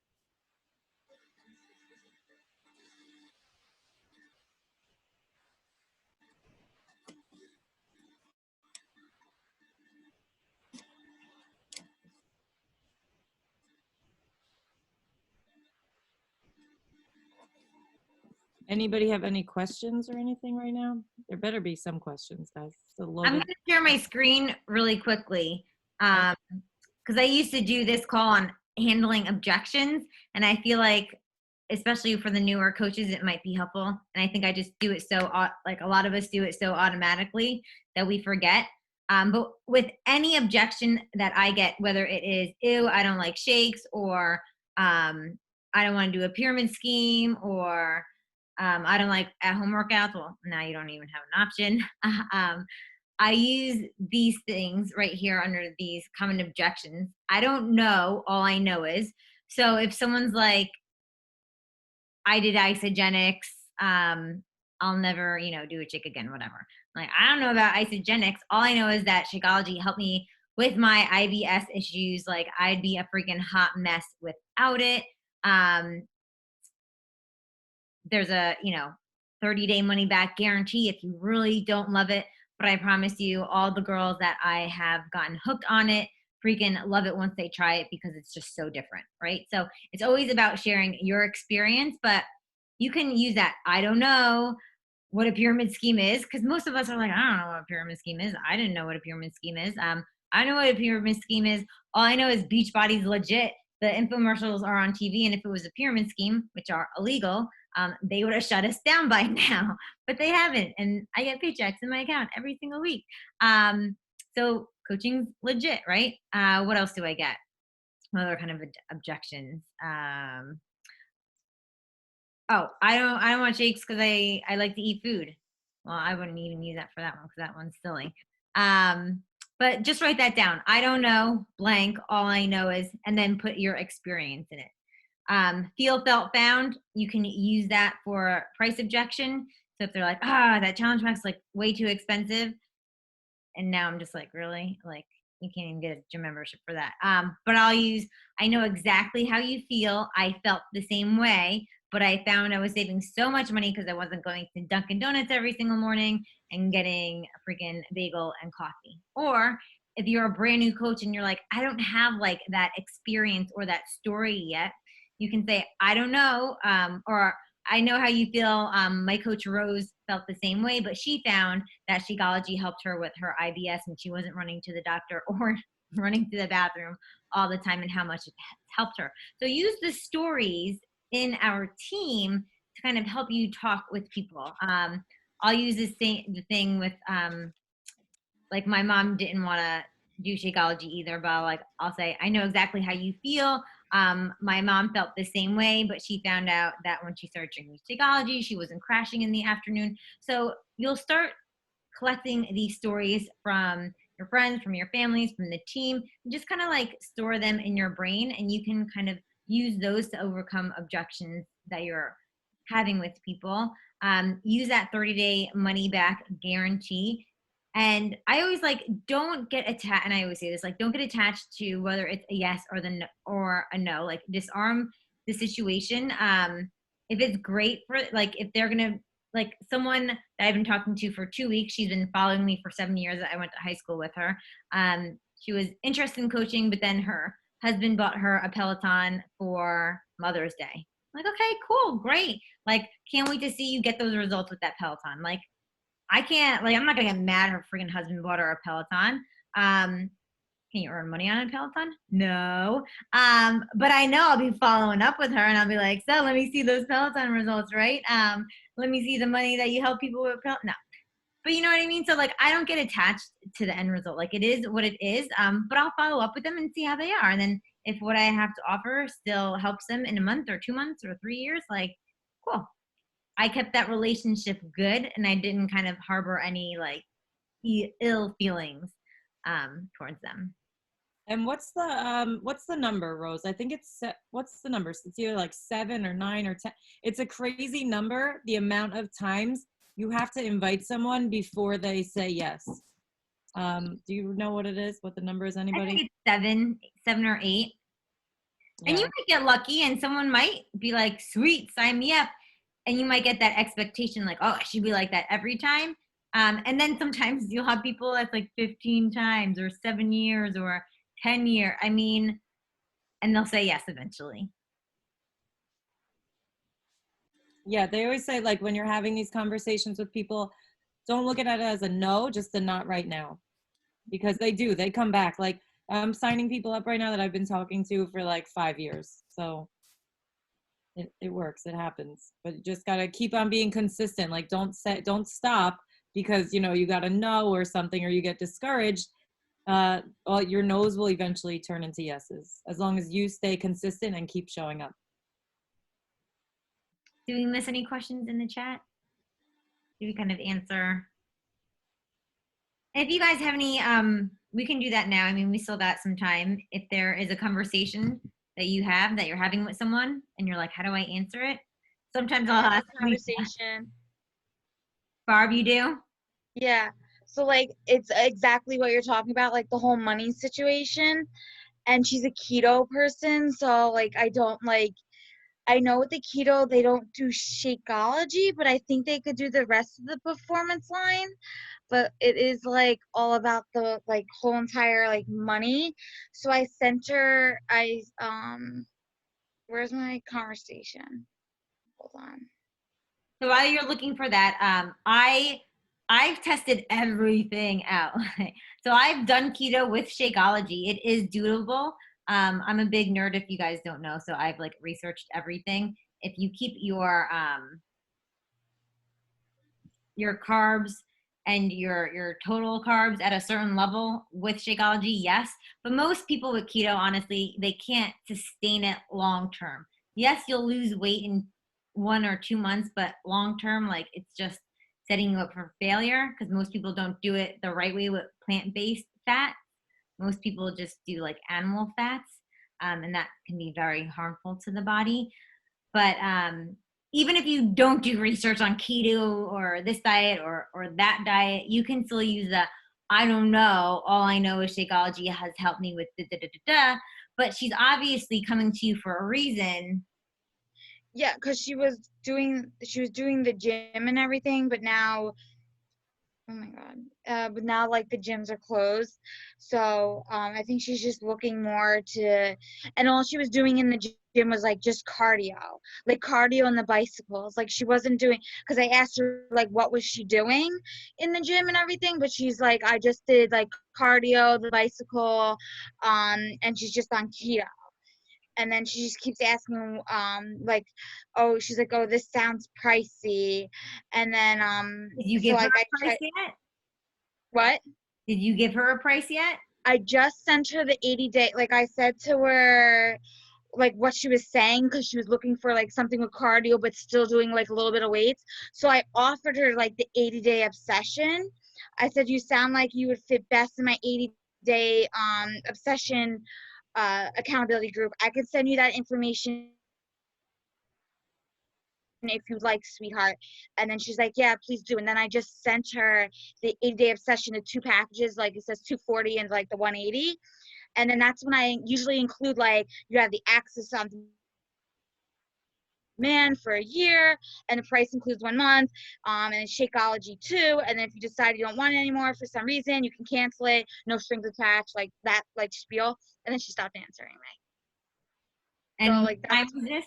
Anybody have any questions or anything right now? There better be some questions, guys. I'm going to share my screen really quickly because I used to do this call on handling objections, and I feel like, especially for the newer coaches, it might be helpful. And I think I just do it so, like a lot of us do it so automatically that we forget. But with any objection that I get, whether it is, ew, I don't like shakes, or I don't want to do a pyramid scheme, or I don't like at-home workouts. Well, now you don't even have an option. I use these things right here under these common objections. I don't know. All I know is, so if someone's like, I did isogenics, I'll never, you know, do a chick again, whatever. Like, I don't know about isogenics. All I know is that Shakeology helped me with my IBS issues. Like, I'd be a freaking hot mess without it. There's a, you know, 30-day money back guarantee if you really don't love it. But I promise you, all the girls that I have gotten hooked on it freaking love it once they try it because it's just so different, right? So it's always about sharing your experience, but you can use that. I don't know what a pyramid scheme is, because most of us are like, I don't know what a pyramid scheme is. I didn't know what a pyramid scheme is. I know what a pyramid scheme is. All I know is Beachbody's legit. The infomercials are on TV, and if it was a pyramid scheme, which are illegal, they would have shut us down by now, but they haven't. And I get paychecks in my account every single week. So coaching's legit, right? What else do I get? What other kind of objections? Oh, I don't want shakes because I like to eat food. Well, I wouldn't even use that for that one because that one's silly. But just write that down. I don't know, blank. All I know is, and then put your experience in it. Feel, felt, found. You can use that for price objection. So if they're like, that challenge pack's like way too expensive, and now I'm just like, really? Like, you can't even get a gym membership for that. But I'll use, I know exactly how you feel. I felt the same way, but I found I was saving so much money because I wasn't going to Dunkin' Donuts every single morning and getting a freaking bagel and coffee. Or if you're a brand new coach and you're like, I don't have like that experience or that story yet, you can say, I don't know, or I know how you feel. My coach Rose felt the same way, but she found that Shakeology helped her with her IBS and she wasn't running to the doctor or running to the bathroom all the time, and how much it helped her. So use the stories in our team to kind of help you talk with people. I'll use the thing with, like, my mom didn't want to do Shakeology either, but I'll say, I know exactly how you feel. My mom felt the same way, but she found out that when she started drinking Shakeology, she wasn't crashing in the afternoon. So you'll start collecting these stories from your friends, from your families, from the team, and just kind of like store them in your brain, and you can kind of use those to overcome objections that you're having with people. Use that 30-day money back guarantee. And I always don't get attached, and I always say this, don't get attached to whether it's a yes or a no. Like, disarm the situation. If it's great for, if they're gonna, someone that I've been talking to for 2 weeks, she's been following me for 7 years. I went to high school with her. She was interested in coaching, but then her husband bought her a Peloton for Mother's Day. I'm like, okay, cool, great. Can't wait to see you get those results with that Peloton. I can't, I'm not gonna get mad her freaking husband bought her a Peloton. Can you earn money on a Peloton? No. But I know I'll be following up with her, and I'll be like, so let me see those Peloton results, right? Let me see the money that you help people with Peloton. No. But you know what I mean? So I don't get attached to the end result. It is what it is. But I'll follow up with them and see how they are. And then if what I have to offer still helps them in a month or 2 months or 3 years, like, cool. I kept that relationship good, and I didn't kind of harbor any like ill feelings towards them. And what's the number, Rose? I think what's the number? It's either like 7 or 9 or 10. It's a crazy number, the amount of times you have to invite someone before they say yes. Do you know what it is? What the number is, anybody? I think it's 7 or 8. Yeah. And you might get lucky and someone might be like, sweet, sign me up. And you might get that expectation like, oh, I should be like that every time. And then sometimes you'll have people that's like 15 times or 7 years or 10 years. I mean, and they'll say yes eventually. Yeah, they always say, like, when you're having these conversations with people, don't look at it as a no, just a not right now. Because they come back. Like, I'm signing people up right now that I've been talking to for like 5 years. So it works, it happens. But you just gotta keep on being consistent. Like, don't stop because, you know, you got a no or something, or you get discouraged. Your no's will eventually turn into yeses, as long as you stay consistent and keep showing up. Did we miss any questions in the chat? Did we kind of answer? If you guys have any, we can do that now. I mean, we still got some time. If there is a conversation that you're having with someone and you're like, how do I answer it? Sometimes I'll ask conversation. Barb, you do? Yeah. So like, it's exactly what you're talking about, like the whole money situation. And she's a keto person. So like, I know with the keto, they don't do Shakeology, but I think they could do the rest of the performance line. But it is like all about the like whole entire like money. So I sent her, where's my conversation? Hold on. So while you're looking for that, I've tested everything out. So I've done keto with Shakeology. It is doable. I'm a big nerd if you guys don't know, so I've like researched everything. If you keep your carbs and your total carbs at a certain level with Shakeology, yes. But most people with keto, honestly, they can't sustain it long term. Yes, you'll lose weight in 1 or 2 months, but long term, like, it's just setting you up for failure because most people don't do it the right way with plant-based fat. Most people just do like animal fats, and that can be very harmful to the body. But even if you don't do research on keto or this diet or that diet, you can still use I don't know, all I know is Shakeology has helped me with da-da-da-da-da. But she's obviously coming to you for a reason. Yeah, because she was doing the gym and everything, but now, oh my God, but now like the gyms are closed. So I think she's just looking more to, and all she was doing in the gym was like just cardio on the bicycles. Like she wasn't doing, because I asked her like what was she doing in the gym and everything, but she's like, I just did like cardio, the bicycle, and she's just on keto. And then she just keeps asking, like, oh, she's like, oh, this sounds pricey. And then, did you give her a price yet? What? Did you give her a price yet? I just sent her the 80-day. Like I said to her, like what she was saying, because she was looking for like something with cardio, but still doing like a little bit of weights. So I offered her like the 80-day obsession. I said, you sound like you would fit best in my 80-day obsession accountability group. I could send you that information if you'd like, sweetheart. And then she's like, yeah, please do. And then I just sent her the 80-day obsession of 2 packages, like it says 240 and like the 180. And then that's when I usually include like you have the access on demand for a year, and the price includes 1 month, and Shakeology 2. And then if you decide you don't want it anymore for some reason, you can cancel it, no strings attached, like that, like spiel. And then she stopped answering me. And so, like, what time was this?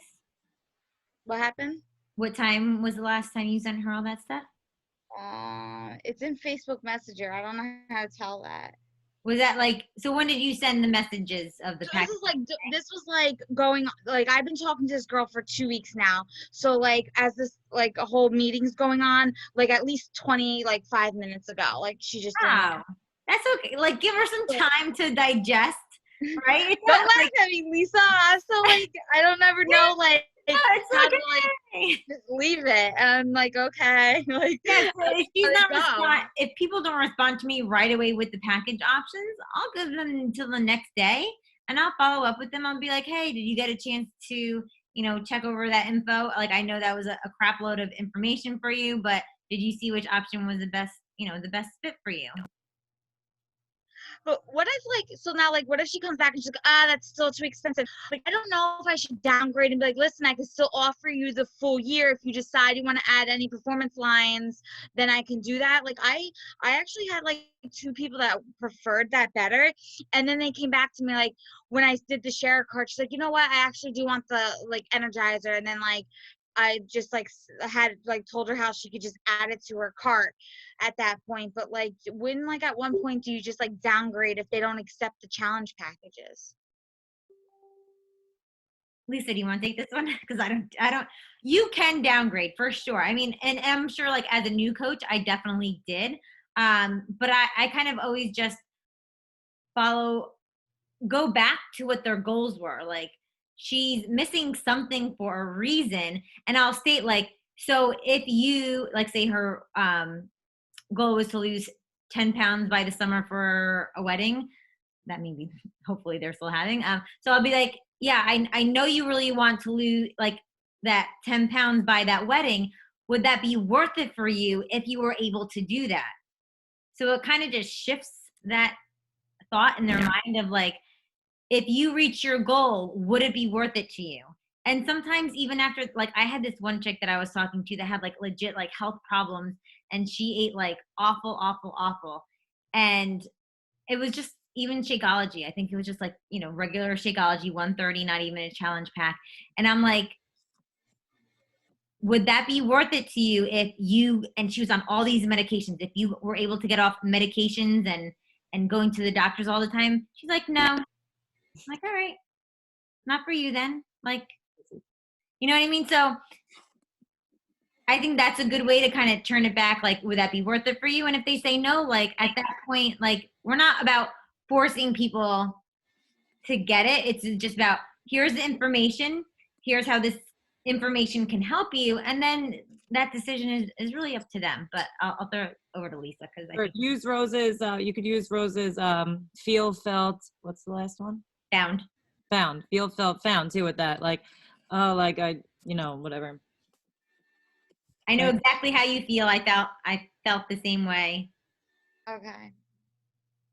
What happened? What time was the last time you sent her all that stuff? It's in Facebook Messenger. I don't know how to tell that. Was that like, so when did you send the messages of the package? This was like going, like I've been talking to this girl for 2 weeks now. So like as this like a whole meeting's going on, like at least 5 minutes ago, like she just Wow, that's okay. Like give her some time to digest right? It's Don't not laugh like, at me, Lisa. I'm so like, I don't ever know like no, it's how like, to like just leave it. And I'm like, okay, like yes, if she's let it not go. if people don't respond to me right away with the package options, I'll give them until the next day and I'll follow up with them. I'll be like, hey, did you get a chance to, check over that info? Like, I know that was a crap load of information for you, but did you see which option was the best, the best fit for you? But what if like, so now like, what if she comes back and she's like, that's still too expensive. Like, I don't know if I should downgrade and be like, listen, I can still offer you the full year. If you decide you want to add any performance lines, then I can do that. Like I actually had like 2 people that preferred that better. And then they came back to me like, when I did the share card, she's like, you know what? I actually do want the like Energizer. And then like, I just like had like told her how she could just add it to her cart at that point. But like, when like at one point do you just like downgrade if they don't accept the challenge packages? Lisa, do you want to take this one? Because I don't, you can downgrade for sure. I mean, and I'm sure like as a new coach, I definitely did. But I kind of always just go back to what their goals were. Like, she's missing something for a reason. And I'll state like, so if you like say her goal was to lose 10 pounds by the summer for a wedding, that maybe hopefully they're still having. So I'll be like, yeah, I know you really want to lose like that 10 pounds by that wedding. Would that be worth it for you if you were able to do that? So it kind of just shifts that thought in their mind of like, if you reach your goal, would it be worth it to you? And sometimes even after, like I had this one chick that I was talking to that had like legit like health problems and she ate like awful. And it was just even Shakeology. I think it was just like, regular Shakeology 130, not even a challenge pack. And I'm like, would that be worth it to you if you, and she was on all these medications, if you were able to get off medications and going to the doctors all the time? She's like, no. I'm like, all right, not for you then. Like, you know what I mean? So I think that's a good way to kind of turn it back. Like, would that be worth it for you? And if they say no, like at that point, like we're not about forcing people to get it. It's just about, here's the information. Here's how this information can help you. And then that decision is really up to them. But I'll throw it over to Lisa because I think Use Rose's, you could use Rose's feel, felt, what's the last one? Found. Feel, felt, found too with that. Like, oh, like I, whatever. I know exactly how you feel. I felt the same way. Okay.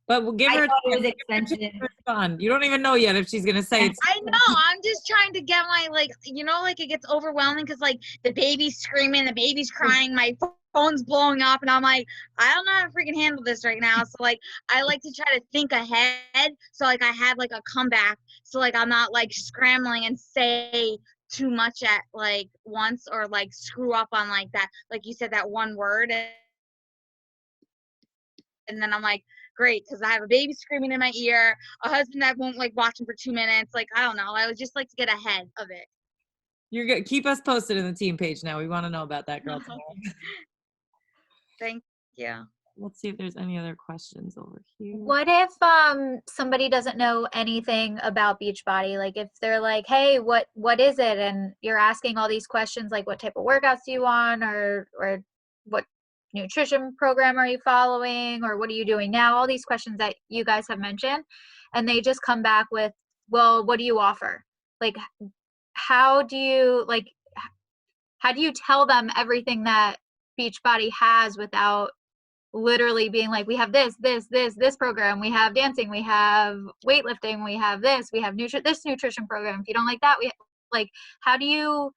But we'll give her I thought it was expensive. respond. You don't even know yet if she's gonna say it's. I know. I'm just trying to get my like, like it gets overwhelming because like the baby's screaming, the baby's crying, my phone's blowing up, and I'm like, I don't know how to freaking handle this right now. So like, I like to try to think ahead. So like, I have like a comeback. So like, I'm not like scrambling and say too much at like once or like screw up on like that. Like you said, that one word, and then I'm like, great, because I have a baby screaming in my ear, a husband that won't like watch him for 2 minutes. Like, I don't know. I would just like to get ahead of it. You're good. Keep us posted in the team page now. We want to know about that girl tomorrow. Thank you. Let's see if there's any other questions over here. What if somebody doesn't know anything about Beachbody? Like if they're like, hey, what is it? And you're asking all these questions like what type of workouts do you want or what nutrition program are you following or what are you doing now? All these questions that you guys have mentioned. And they just come back with, well, what do you offer? Like how do you tell them everything that Beachbody has without literally being like, we have this program, we have dancing, we have weightlifting, we have this, we have this nutrition program. If you don't like that, we like, how do you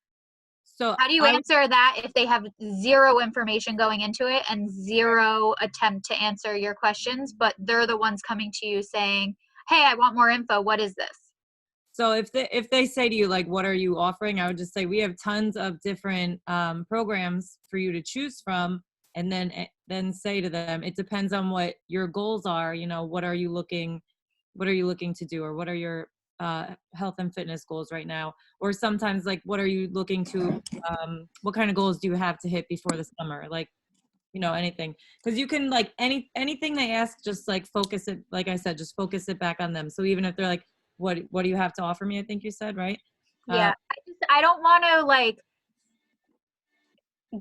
answer that if they have zero information going into it and zero attempt to answer your questions, but they're the ones coming to you saying, hey, I want more info. What is this? So if they say to you, like, what are you offering? I would just say, we have tons of different programs for you to choose from. And then say to them, it depends on what your goals are. What are you looking to do? Or what are your health and fitness goals right now? Or sometimes like, what are you looking to, what kind of goals do you have to hit before the summer? Like, you know, anything. Because you can like anything they ask, just like focus it, like I said, just focus it back on them. So even if they're like, what do you have to offer me? I think you said, right? Yeah. I don't want to like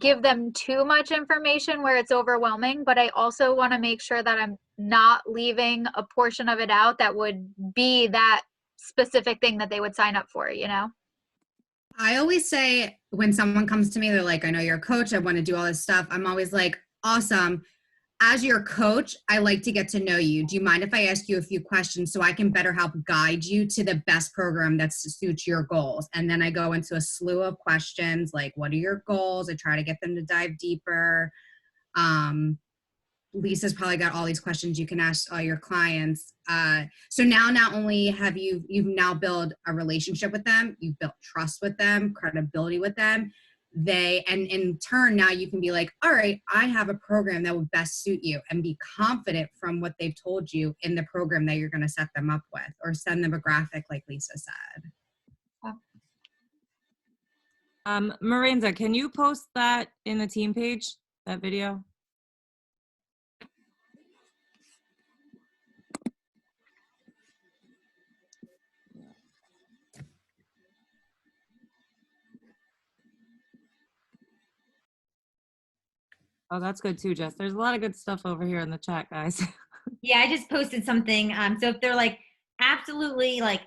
give them too much information where it's overwhelming, but I also want to make sure that I'm not leaving a portion of it out that would be that specific thing that they would sign up for, you know? I always say when someone comes to me, they're like, I know you're a coach, I want to do all this stuff. I'm always like, awesome. As your coach, I like to get to know you. Do you mind if I ask you a few questions so I can better help guide you to the best program that suits your goals? And then I go into a slew of questions like, what are your goals? I try to get them to dive deeper. Lisa's probably got all these questions you can ask all your clients. So now not only have you've now built a relationship with them, you've built trust with them, credibility with them. And in turn, now you can be like, all right, I have a program that would best suit you, and be confident from what they've told you in the program that you're going to set them up with, or send them a graphic like Lisa said. Miranda, can you post that in the team page, that video? Oh, that's good too, Jess. There's a lot of good stuff over here in the chat, guys. Yeah, I just posted something. So if they're like absolutely like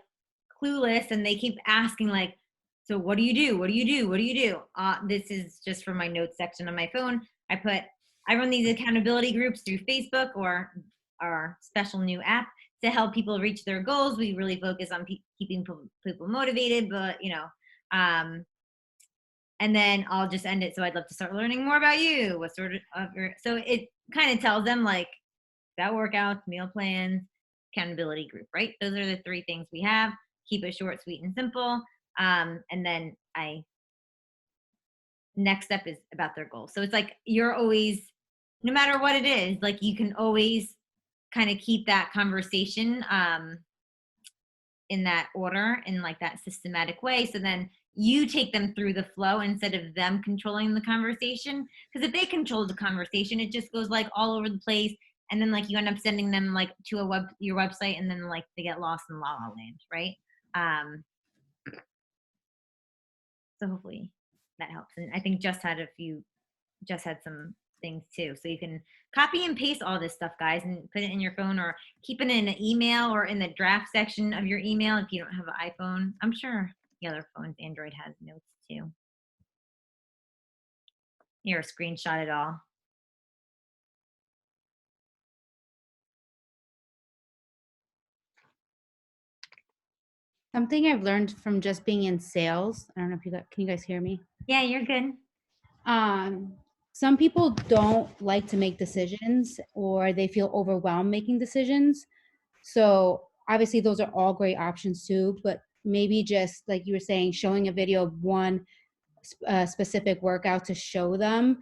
clueless and they keep asking like, so what do you do? What do you do? What do you do? This is just for my notes section on my phone. I run these accountability groups through Facebook or our special new app to help people reach their goals. We really focus on keeping people motivated, but you know, and then I'll just end it. So I'd love to start learning more about you. What sort of so it kind of tells them like that workouts, meal plans, accountability group, right? Those are the three things we have. Keep it short, sweet, and simple. And then next step is about their goals. So it's like you're always, no matter what it is, like you can always kind of keep that conversation in that order, in like that systematic way. So then you take them through the flow instead of them controlling the conversation. Because if they control the conversation, it just goes like all over the place. And then like you end up sending them like to your website, and then like they get lost in la la land, right? So hopefully that helps. And I think Just had some things too. So you can copy and paste all this stuff, guys, and put it in your phone, or keep it in an email or in the draft section of your email if you don't have an iPhone. I'm sure the other phones, Android has notes too. Here, screenshot it all. Something I've learned from just being in sales, I don't know if can you guys hear me? Yeah, you're good. Some people don't like to make decisions, or they feel overwhelmed making decisions. So obviously those are all great options too, but maybe just like you were saying, showing a video of one specific workout to show them,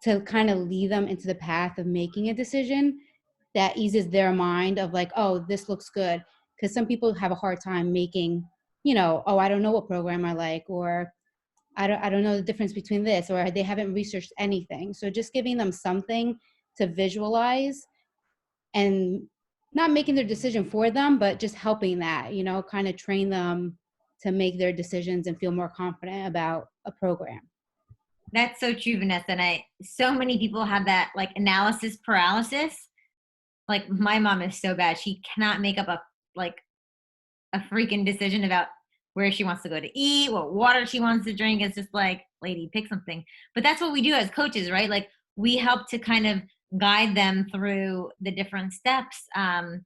to kind of lead them into the path of making a decision that eases their mind of like, oh, this looks good. Because some people have a hard time making, you know, oh, I don't know what program I like, or I don't know the difference between this, or they haven't researched anything. So just giving them something to visualize, and not making their decision for them, but just helping that, you know, kind of train them to make their decisions and feel more confident about a program. That's so true, Vanessa. And so many people have that like analysis paralysis. Like my mom is so bad. She cannot make up a freaking decision about where she wants to go to eat, what water she wants to drink. It's just like, lady, pick something. But that's what we do as coaches, right? Like we help to kind of guide them through the different steps and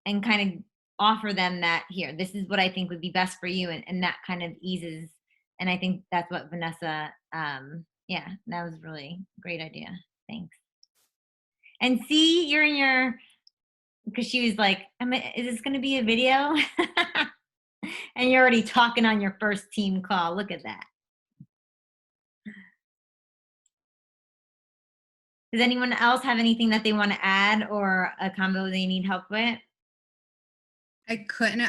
kind of offer them that, here, this is what I think would be best for you. And that kind of eases. And I think that's what Vanessa, yeah, that was really a great idea. Thanks. And see, you're in your, because she was like, is this going to be a video? And you're already talking on your first team call. Look at that. Does anyone else have anything that they want to add, or a combo they need help with? I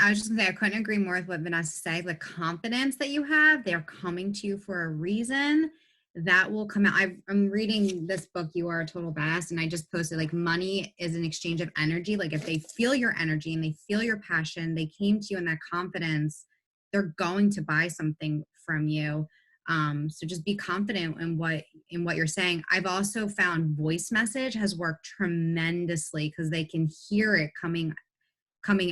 was just gonna say, I couldn't agree more with what Vanessa said. The confidence that you have, they're coming to you for a reason. that will come out. I'm reading this book, You Are a Total Badass, and I just posted like money is an exchange of energy. Like if they feel your energy and they feel your passion, they came to you in that confidence, they're going to buy something from you. So just be confident in what you're saying. I've also found voice message has worked tremendously because they can hear it coming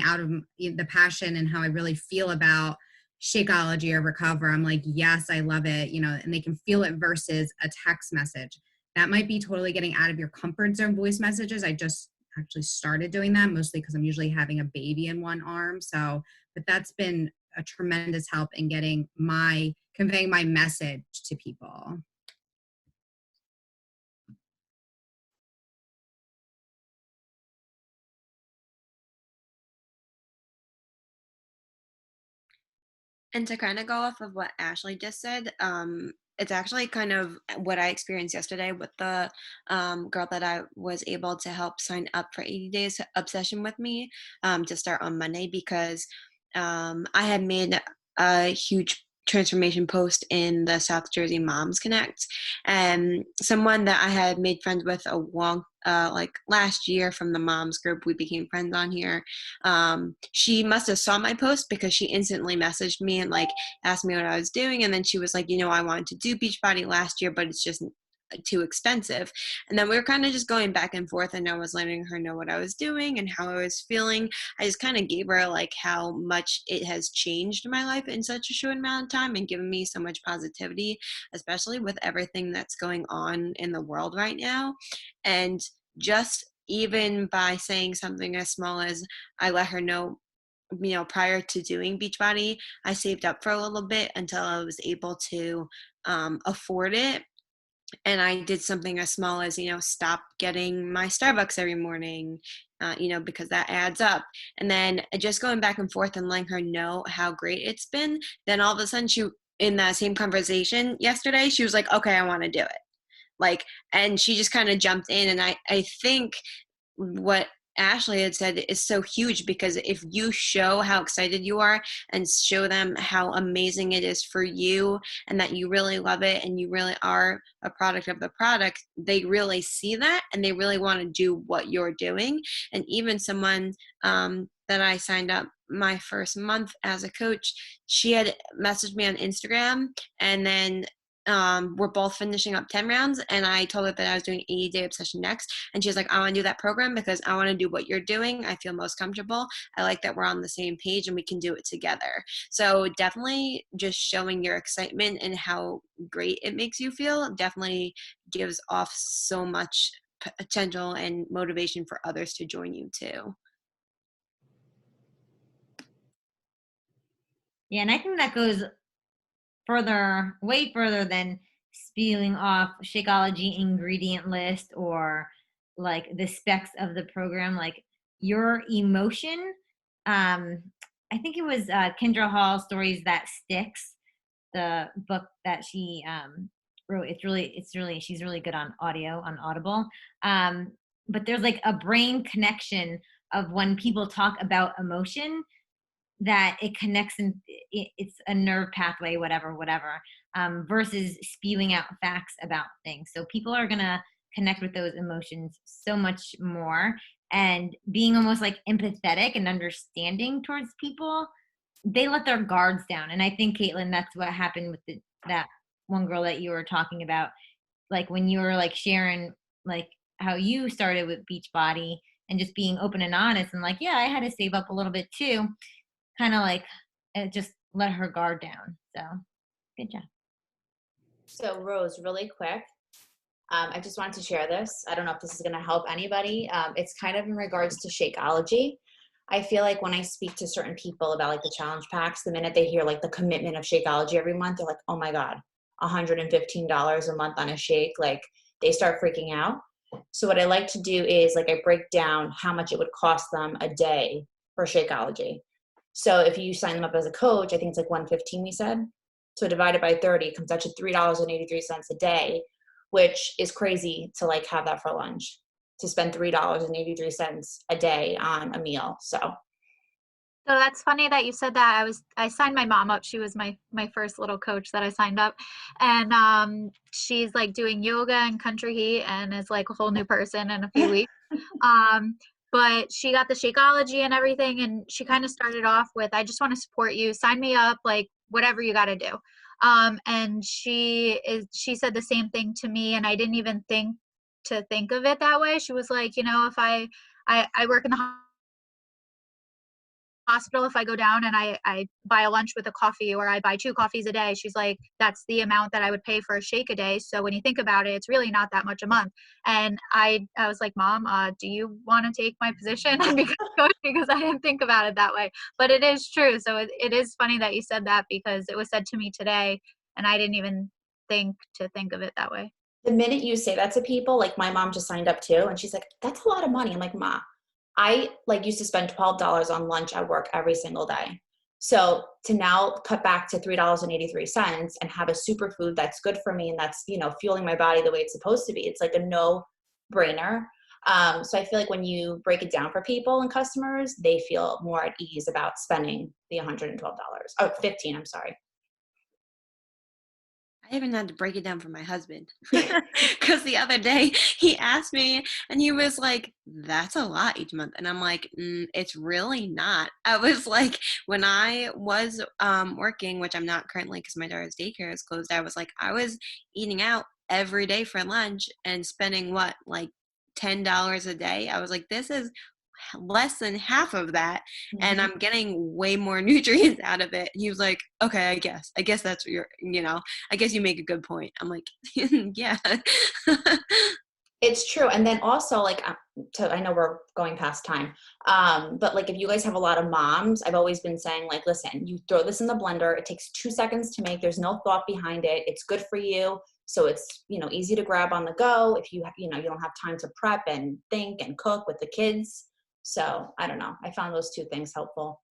out of the passion and how I really feel about Shakeology or Recover. I'm like, yes, I love it, and they can feel it versus a text message. That might be totally getting out of your comfort zone voice messages. I just actually started doing that mostly because I'm usually having a baby in one arm. But that's been a tremendous help in conveying my message to people. And to kind of go off of what Ashley just said, it's actually kind of what I experienced yesterday with the girl that I was able to help sign up for 80 Days Obsession with me to start on Monday because I had made a huge transformation post in the South Jersey Moms Connect, and someone that I had made friends with a long like last year from the moms group, we became friends on here. She must have saw my post because she instantly messaged me and like asked me what I was doing, and then she was like, I wanted to do Beachbody last year, but it's just too expensive. And then we were kind of just going back and forth, and I was letting her know what I was doing and how I was feeling. I just kind of gave her like how much it has changed my life in such a short amount of time and given me so much positivity, especially with everything that's going on in the world right now. And just even by saying something as small as I let her know, prior to doing Beachbody, I saved up for a little bit until I was able to afford it. And I did something as small as, stop getting my Starbucks every morning, because that adds up. And then just going back and forth and letting her know how great it's been. Then all of a sudden in that same conversation yesterday, she was like, okay, I want to do it. And she just kind of jumped in. And I think what Ashley had said is so huge, because if you show how excited you are and show them how amazing it is for you and that you really love it and you really are a product of the product, they really see that and they really want to do what you're doing. And even someone that I signed up my first month as a coach, she had messaged me on Instagram, and then we're both finishing up 10 rounds, and I told her that I was doing 80 Day Obsession next, and she's like, I want to do that program because I want to do what you're doing. I feel most comfortable. I like that we're on the same page and we can do it together. So definitely just showing your excitement and how great it makes you feel definitely gives off so much potential and motivation for others to join you too. Yeah, and I think that goes way further than spewing off Shakeology ingredient list or like the specs of the program. Like your emotion, I think it was Kendra Hall, Stories That Sticks, the book that she wrote. She's really good on audio, on Audible. But there's like a brain connection of when people talk about emotion, that it connects and it's a nerve pathway, whatever, versus spewing out facts about things. So people are going to connect with those emotions so much more, and being almost like empathetic and understanding towards people, they let their guards down. And I think, Caitlin, that's what happened with that one girl that you were talking about. Like when you were like sharing like how you started with Beachbody and just being open and honest and like, yeah, I had to save up a little bit too. Kind of like it just let her guard down. So good job. So Rose, really quick, I just wanted to share this. I don't know if this is going to help anybody. It's kind of in regards to Shakeology. I feel like when I speak to certain people about like the challenge packs, the minute they hear like the commitment of Shakeology every month, they're like, oh my God, $115 a month on a shake. Like they start freaking out. So what I like to do is like I break down how much it would cost them a day for Shakeology. So if you sign them up as a coach, I think it's like $115 we said. So divided by 30 comes out to $3.83 a day, which is crazy to like have that for lunch, to spend $3.83 a day on a meal. So So that's funny that you said that. I signed my mom up. She was my first little coach that I signed up. And she's like doing yoga and country heat and is like a whole new person in a few weeks. Um but she got the Shakeology and everything, and she kind of started off with, I just want to support you. Sign me up, like whatever you got to do. And she said the same thing to me, and I didn't even think of it that way. She was like, if I work in the hospital, if I go down and I buy a lunch with a coffee, or I buy 2 coffees a day, she's like, that's the amount that I would pay for a shake a day. So when you think about it, it's really not that much a month. And I was like, Mom, do you want to take my position because I didn't think about it that way. But it is true. So it is funny that you said that, because it was said to me today and I didn't even think of it that way. The minute you say that to people, like my mom just signed up too, and she's like, that's a lot of money. I'm like, Ma, I like used to spend $12 on lunch at work every single day. So to now cut back to $3.83 and have a superfood that's good for me and that's, fueling my body the way it's supposed to be, it's like a no brainer. So I feel like when you break it down for people and customers, they feel more at ease about spending the $112. Oh, 15, I'm sorry. I even had to break it down for my husband because the other day he asked me and he was like, that's a lot each month. And I'm like, it's really not. I was like, when I was working, which I'm not currently because my daughter's daycare is closed, I was like, I was eating out every day for lunch and spending like $10 a day. I was like, this is less than half of that, and I'm getting way more nutrients out of it. He was like, okay, I guess that's what you're, I guess you make a good point. I'm like, yeah. It's true. And then also, like, I know we're going past time, but like if you guys have a lot of moms, I've always been saying, like, listen, you throw this in the blender, it takes 2 seconds to make, there's no thought behind it, it's good for you, so it's easy to grab on the go if you don't have time to prep and think and cook with the kids. So I don't know, I found those 2 things helpful.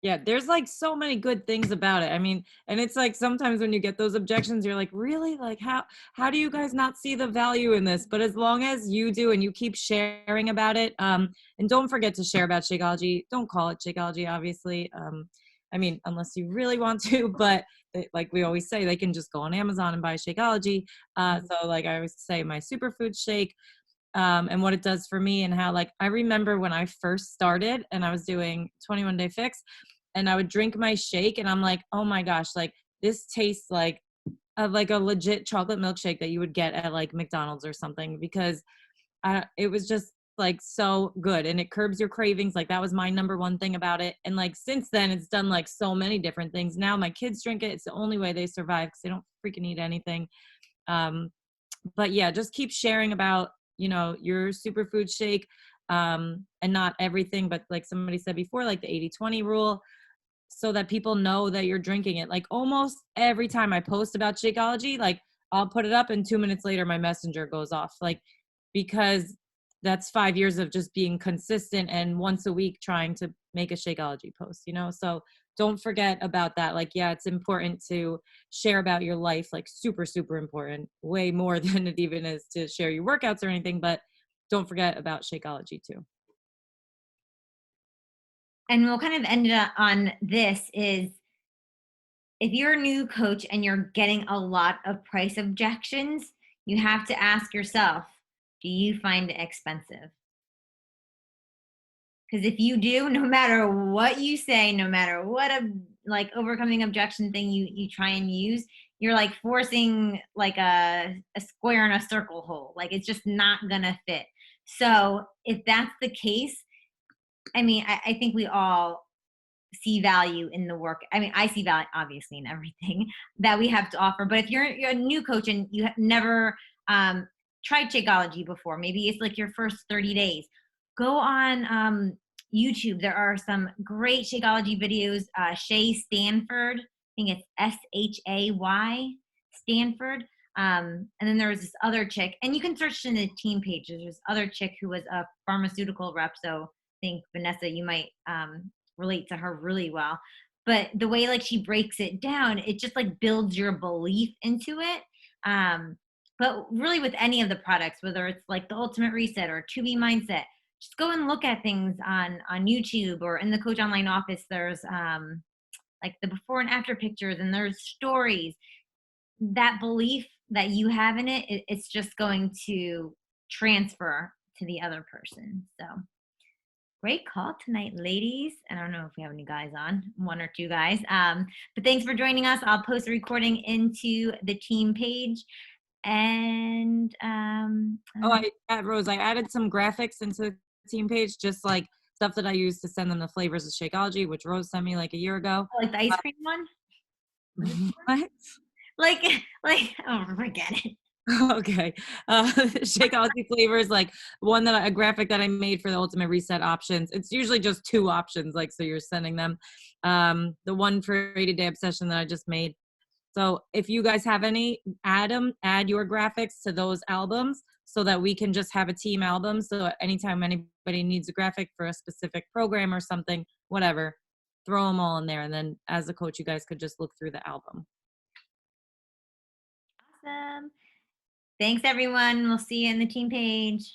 Yeah, there's like so many good things about it. I mean, and it's like sometimes when you get those objections, you're like, really? Like how do you guys not see the value in this? But as long as you do and you keep sharing about it, and don't forget to share about Shakeology. Don't call it Shakeology, obviously. I mean, unless you really want to, but like we always say, they can just go on Amazon and buy Shakeology. So like I always say, my superfood shake, and what it does for me, and how, like, I remember when I first started and I was doing 21 Day Fix, and I would drink my shake and I'm like, oh my gosh, like this tastes like a legit chocolate milkshake that you would get at like McDonald's or something, because it was just like so good, and it curbs your cravings. Like that was my number one thing about it. And like since then it's done like so many different things. Now my kids drink it. It's the only way they survive because they don't freaking eat anything. But yeah, just keep sharing about, your superfood shake, and not everything, but like somebody said before, like the 80-20 rule, so that people know that you're drinking it. Like almost every time I post about Shakeology, like I'll put it up and 2 minutes later my messenger goes off, like, because that's 5 years of just being consistent and once a week trying to make a Shakeology post, so don't forget about that. Like, yeah, it's important to share about your life, like super, super important, way more than it even is to share your workouts or anything, but don't forget about Shakeology too. And we'll kind of end it on this is, if you're a new coach and you're getting a lot of price objections, you have to ask yourself, do you find it expensive? Because if you do, no matter what you say, no matter what overcoming objection thing you try and use, you're like forcing like a square in a circle hole. Like it's just not gonna fit. So if that's the case, I mean, I think we all see value in the work. I mean, I see value obviously in everything that we have to offer. But if you're a new coach and you have never tried Shakeology before, maybe it's like your first 30 days, go on YouTube. There are some great Shakeology videos. Shay Stanford, I think it's SHAY Stanford. And then there was this other chick, and you can search in the team pages. There's this other chick who was a pharmaceutical rep. So I think Vanessa, you might relate to her really well. But the way like she breaks it down, it just like builds your belief into it. But really with any of the products, whether it's like the Ultimate Reset or 2B Mindset, just go and look at things on YouTube, or in the Coach Online office. There's like the before and after pictures, and there's stories. That belief that you have in it, it's just going to transfer to the other person. So great call tonight, ladies. I don't know if we have any guys on, one or two guys. But thanks for joining us. I'll post a recording into the team page. And Rose, I added some graphics into the team page, just like stuff that I use to send them the flavors of Shakeology, which Rose sent me like a year ago. Like the ice cream one? What? Like, oh, forget it. Okay. Shakeology flavors, like a graphic that I made for the Ultimate Reset options. It's usually just 2 options, like, so you're sending them. The one for 80-day obsession that I just made. So if you guys have any, add your graphics to those albums so that we can just have a team album. So anytime anybody needs a graphic for a specific program or something, whatever, throw them all in there. And then as a coach, you guys could just look through the album. Awesome. Thanks, everyone. We'll see you in the team page.